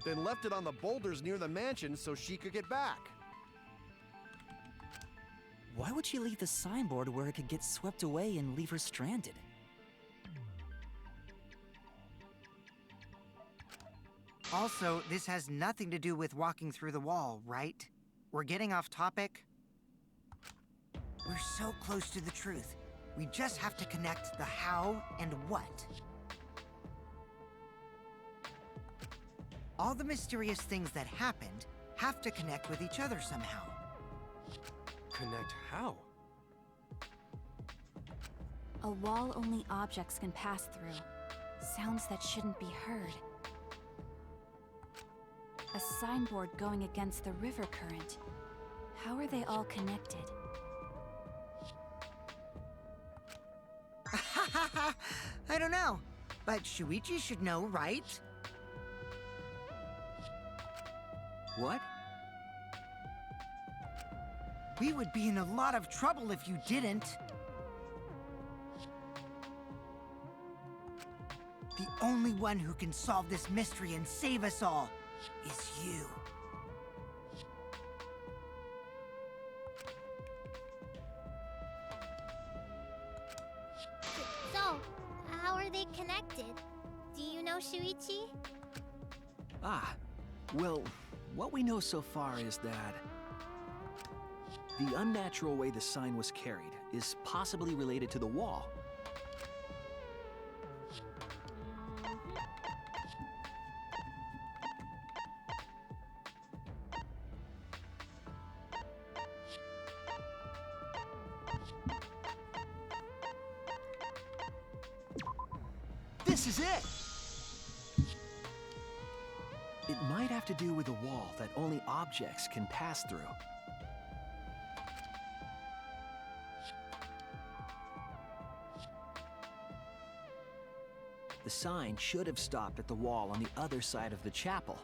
Then left it on the boulders near the mansion so she could get back. Why would she leave the signboard where it could get swept away and leave her stranded? Also, this has nothing to do with walking through the wall, right? We're getting off topic. We're so close to the truth. We just have to connect the how and what. All the mysterious things that happened have to connect with each other somehow. Connect how? A wall only objects can pass through. Sounds that shouldn't be heard. A signboard going against the river current. How are they all connected? I don't know, but Shuichi should know, right? What? We would be in a lot of trouble if you didn't. The only one who can solve this mystery and save us all is you. So, how are they connected? Do you know, Shuichi? Ah, Well, what we know so far is that the unnatural way the sign was carried is possibly related to the wall. This is it! It might have to do with a wall that only objects can pass through. The sign should have stopped at the wall on the other side of the chapel.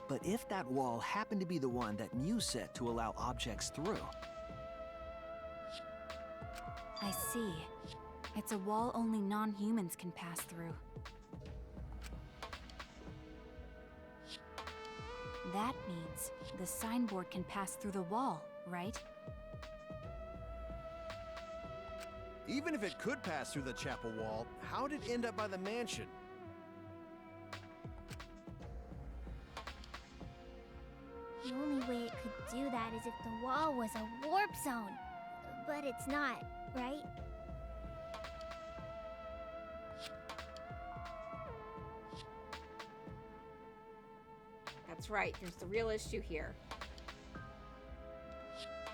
But if that wall happened to be the one that Mew set to allow objects through, I see. It's a wall only non-humans can pass through. That means the signboard can pass through the wall, right? Even if it could pass through the chapel wall, how'd it end up by the mansion? The only way it could do that is if the wall was a warp zone. But it's not, right? That's right, there's the real issue here.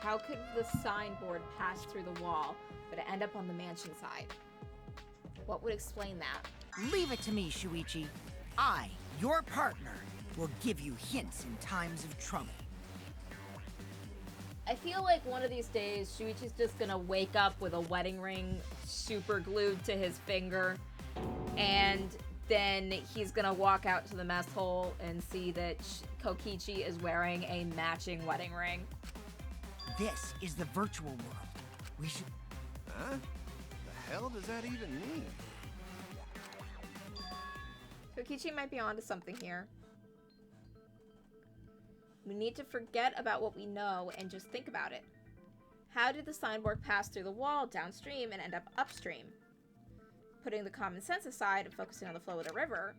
How could the signboard pass through the wall, but end up on the mansion side? What would explain that? Leave it to me, Shuichi. I, your partner, will give you hints in times of trouble. I feel like one of these days, Shuichi's just gonna wake up with a wedding ring super glued to his finger, and then he's gonna walk out to the mess hall and see that Kokichi is wearing a matching wedding ring. This is the virtual world. We should... Huh? The hell does that even mean? Kokichi might be onto something here. We need to forget about what we know and just think about it. How did the signboard pass through the wall downstream and end up upstream? Putting the common sense aside and focusing on the flow of the river,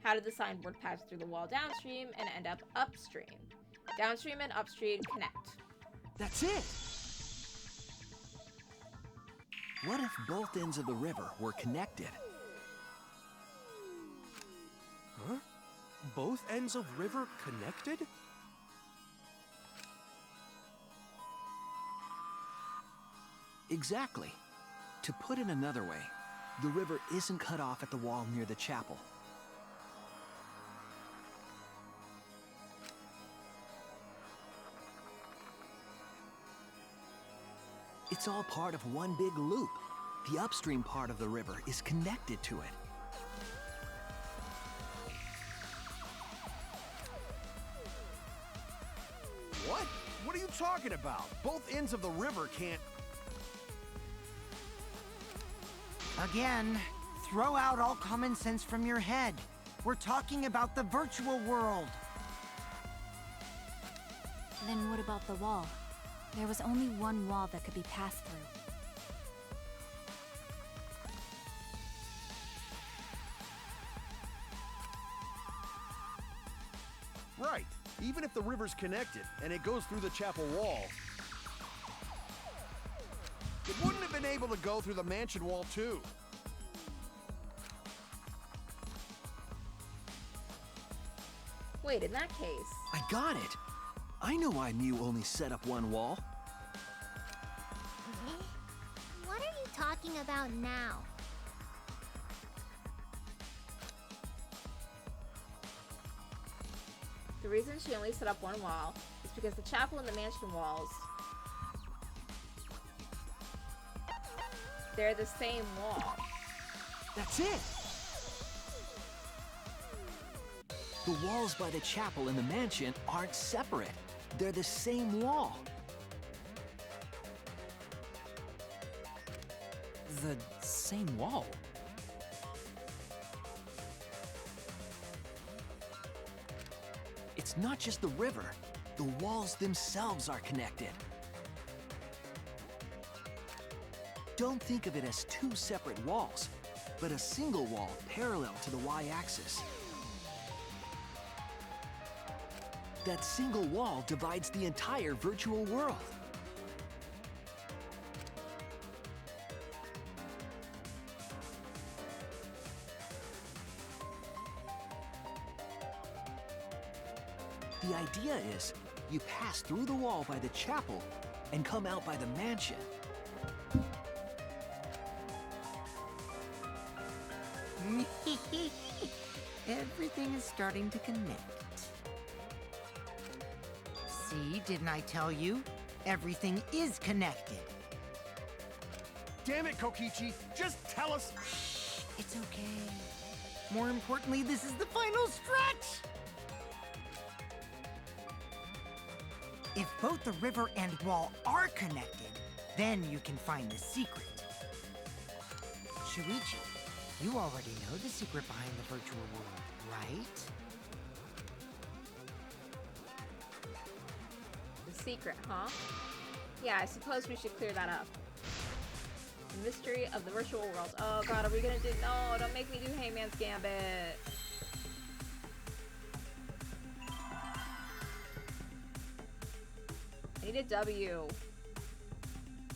how did the signboard pass through the wall downstream and end up upstream? Downstream and upstream connect. that's it! What if both ends of the river were connected? Huh? Both ends of river connected? Exactly. To put it another way, the river isn't cut off at the wall near the chapel. It's all part of one big loop. The upstream part of the river is connected to it. What? What are you talking about? Both ends of the river can't... Again, throw out all common sense from your head. We're talking about the virtual world. Then what about the wall? There was only one wall that could be passed through. Right. Even if the river's connected and it goes through the chapel wall, it wouldn't have been able to go through the mansion wall too. Wait, in that case... I got it! I know why Mew only set up one wall. What are you talking about now? The reason she only set up one wall is because the chapel and the mansion walls, they're the same wall. That's it! The walls by the chapel and the mansion aren't separate. They're the same wall. The same wall? It's not just the river. The walls themselves are connected. Don't think of it as two separate walls. but a single wall parallel to the y-axis. That single wall divides the entire virtual world. The idea is, you pass through the wall by the chapel and come out by the mansion. Everything is starting to connect. See, didn't I tell you? Everything is connected. Damn it, Kokichi! Just tell us! It's okay. More importantly, this is the final stretch! If both the river and wall are connected, then you can find the secret. Shuichi, you already know the secret behind the virtual world, right? The secret, huh? Yeah, I suppose we should clear that up. The mystery of the virtual world. Oh god, are we gonna do— no, don't make me do Hangman's Gambit. I need a W.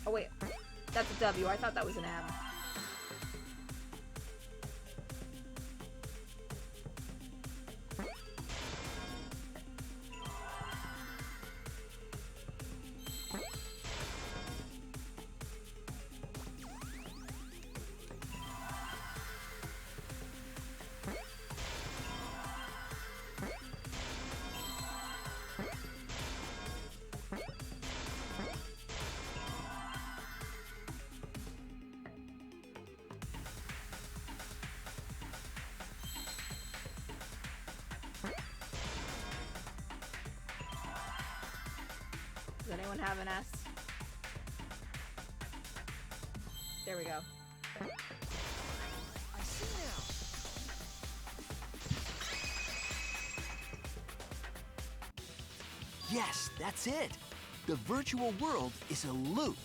Oh wait, that's a W. I thought that was an M. Does anyone have an S? There we go. I see now. Yes, that's it. The virtual world is a loop.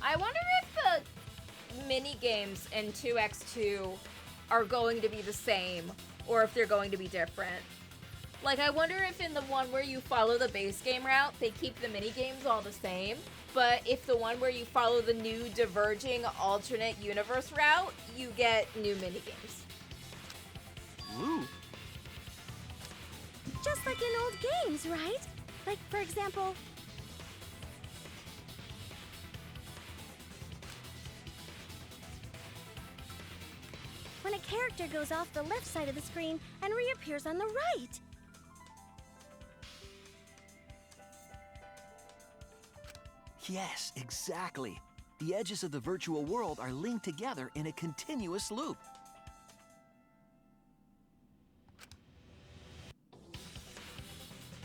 I wonder if the mini games in 2x2 are going to be the same, or if they're going to be different. Like, I wonder if in the one where you follow the base game route, they keep the mini games all the same. But if the one where you follow the new diverging alternate universe route, you get new mini games. Ooh. Just like in old games, right? Like, for example, when a character goes off the left side of the screen and reappears on the right. Yes, exactly. The edges of the virtual world are linked together in a continuous loop.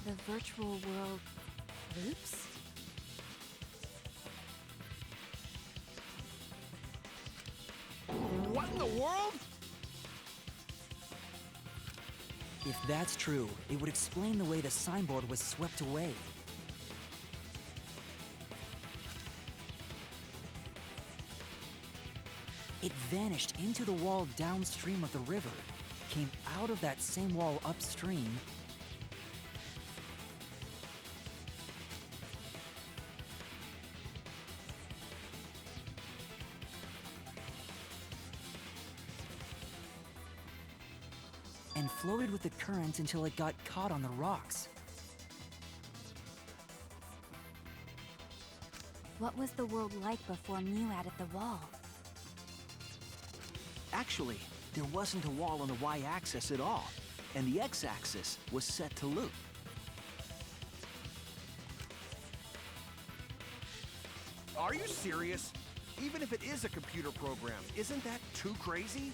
The virtual world loops? What in the world? If that's true, it would explain the way the signboard was swept away. It vanished into the wall downstream of the river, came out of that same wall upstream, and floated with the current until it got caught on the rocks. What was the world like before Mew added the wall? Actually, there wasn't a wall on the y-axis at all, and the x-axis was set to loop. Are you serious? Even if it is a computer program, isn't that too crazy?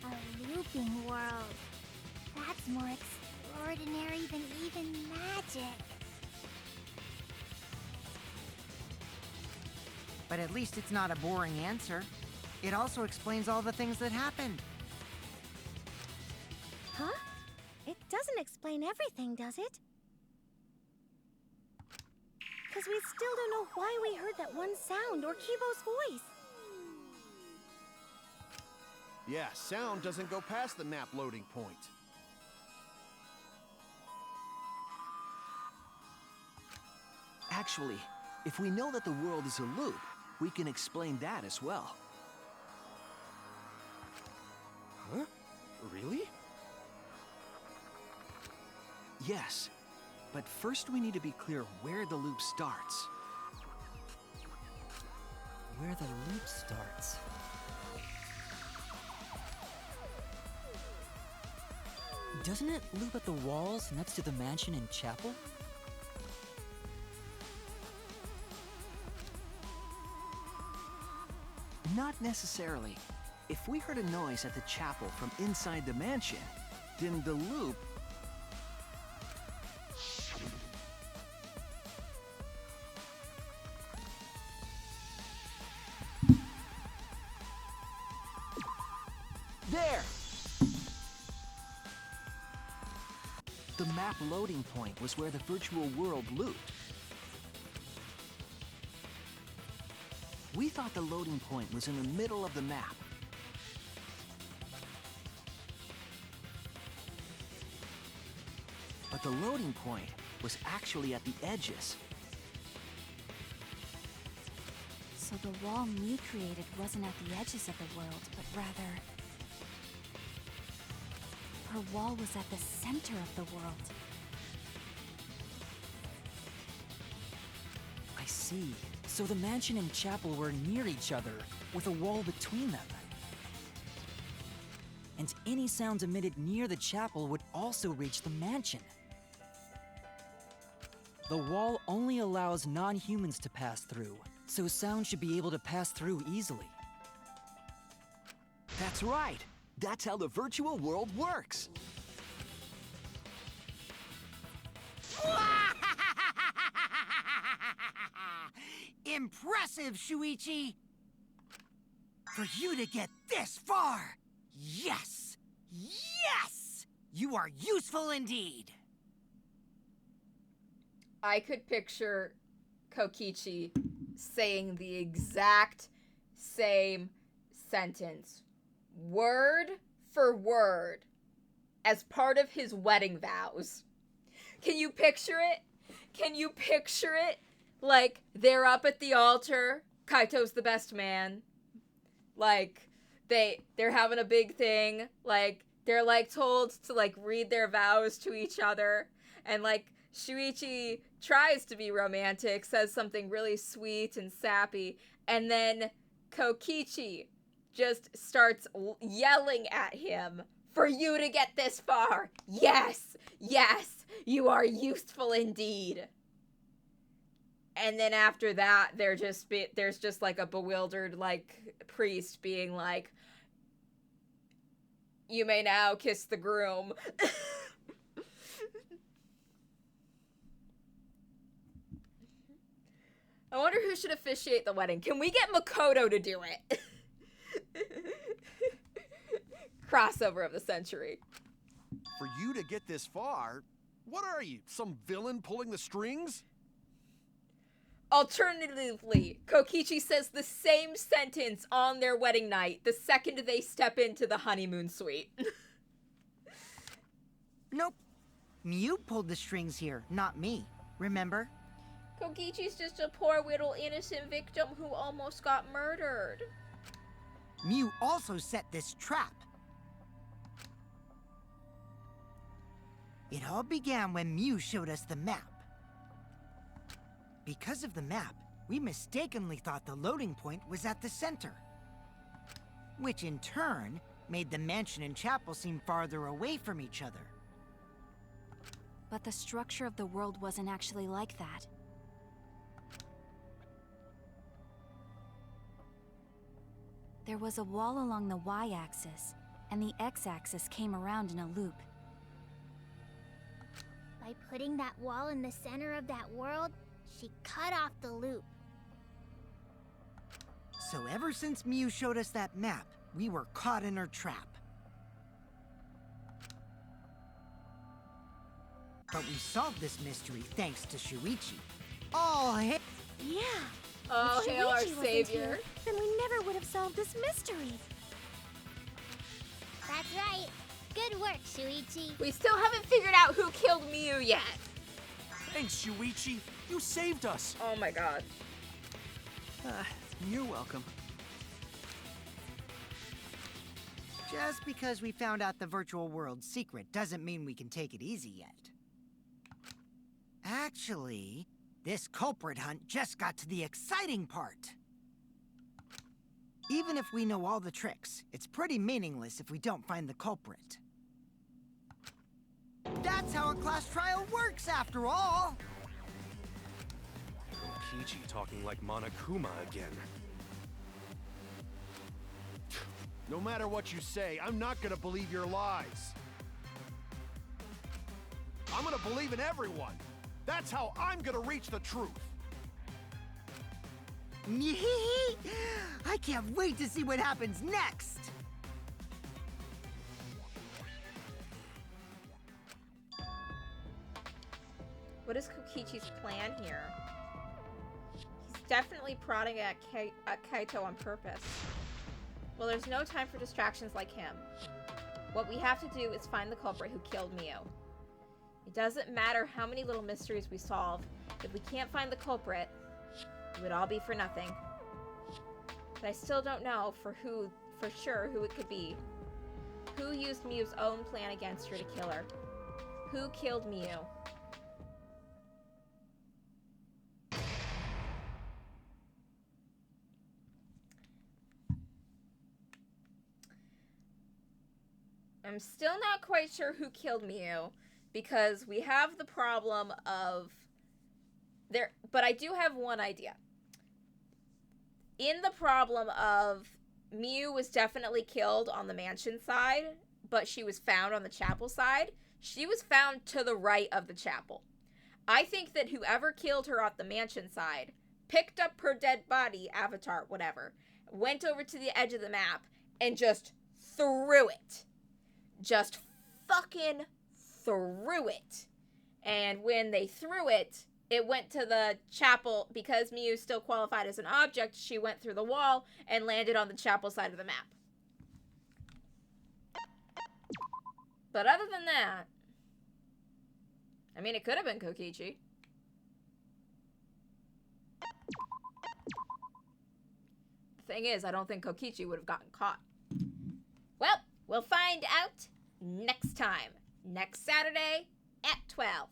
A looping world. That's more extraordinary than even magic. But at least it's not a boring answer. It also explains all the things that happened. Huh? It doesn't explain everything, does it? because we still don't know why we heard that one sound or Kivo's voice. Yeah, sound doesn't go past the map loading point. Actually, if we know that the world is a loop, we can explain that as well. Huh? Really? Yes, but first we need to be clear where the loop starts. Where the loop starts. Doesn't it loop at the walls next to the mansion and chapel? Not necessarily. If we heard a noise at the chapel from inside the mansion, then the loop... There! The map loading point was where the virtual world looped. We thought the loading point was in the middle of the map. But the loading point was actually at the edges. So the wall Mew created wasn't at the edges of the world, but rather... her wall was at the center of the world. I see. So the mansion and chapel were near each other, with a wall between them. And any sounds emitted near the chapel would also reach the mansion. The wall only allows non-humans to pass through, so sound should be able to pass through easily. That's right! That's how the virtual world works! Impressive, Shuichi! For you to get this far! Yes! Yes! You are useful indeed! I could picture Kokichi saying the exact same sentence, word for word, as part of his wedding vows. Can you picture it? Can you picture it? Like, they're up at the altar, Kaito's the best man. Like, they're having a big thing. Like, they're, like, told to, like, read their vows to each other. And, like, Shuichi tries to be romantic, says something really sweet and sappy. And then Kokichi just starts yelling at him, for you to get this far. Yes, yes, you are useful indeed. And then after that, there's just like a bewildered, like, priest being like, you may now kiss the groom. I wonder who should officiate the wedding. Can we get Makoto to do it? Crossover of the century. For you to get this far, what are you, some villain pulling the strings? Alternatively, Kokichi says the same sentence on their wedding night the second they step into the honeymoon suite. Nope. Mew pulled the strings here, not me. Remember? Kokichi's just a poor little innocent victim who almost got murdered. Mew also set this trap. It all began when Mew showed us the map. Because of the map, we mistakenly thought the loading point was at the center. Which in turn made the mansion and chapel seem farther away from each other. But the structure of the world wasn't actually like that. There was a wall along the y-axis, and the x-axis came around in a loop. By putting that wall in the center of that world, she cut off the loop. So ever since Mew showed us that map, we were caught in her trap. But we solved this mystery thanks to Shuichi. All hail. Yeah. Oh, If hail our Shuichi wasn't savior. here, then we never would have solved this mystery. That's right. Good work, Shuichi. We still haven't figured out who killed Miu yet. Thanks, Shuichi. You saved us. Oh my god. You're welcome. Just because we found out the virtual world's secret doesn't mean we can take it easy yet. Actually, this culprit hunt just got to the exciting part. Even if we know all the tricks, it's pretty meaningless if we don't find the culprit. That's how a class trial works, after all! Kichi talking like Monokuma again. No matter what you say, I'm not gonna believe your lies. I'm gonna believe in everyone. That's how I'm gonna reach the truth. I can't wait to see what happens next! What is Kokichi's plan here? He's definitely prodding at Kaito on purpose. Well, there's no time for distractions like him. What we have to do is find the culprit who killed Miu. It doesn't matter how many little mysteries we solve. If we can't find the culprit, it would all be for nothing. But I still don't know for sure who it could be. Who used Miu's own plan against her to kill her? Who killed Miu? I'm still not quite sure who killed Miu, because we have the problem of there, but I do have one idea. In the problem of Miu was definitely killed on the mansion side, but she was found on the chapel side. She was found to the right of the chapel. I think that whoever killed her on the mansion side picked up her dead body, avatar, whatever, went over to the edge of the map and just threw it. Just fucking threw it. And when they threw it, it went to the chapel. Because Miu still qualified as an object, she went through the wall and landed on the chapel side of the map. But other than that, I mean, it could have been Kokichi. The thing is, I don't think Kokichi would have gotten caught. Well, we'll find out next time. Next Saturday at 12.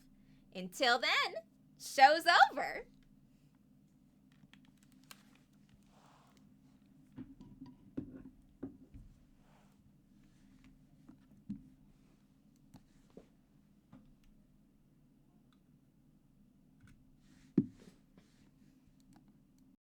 Until then, show's over.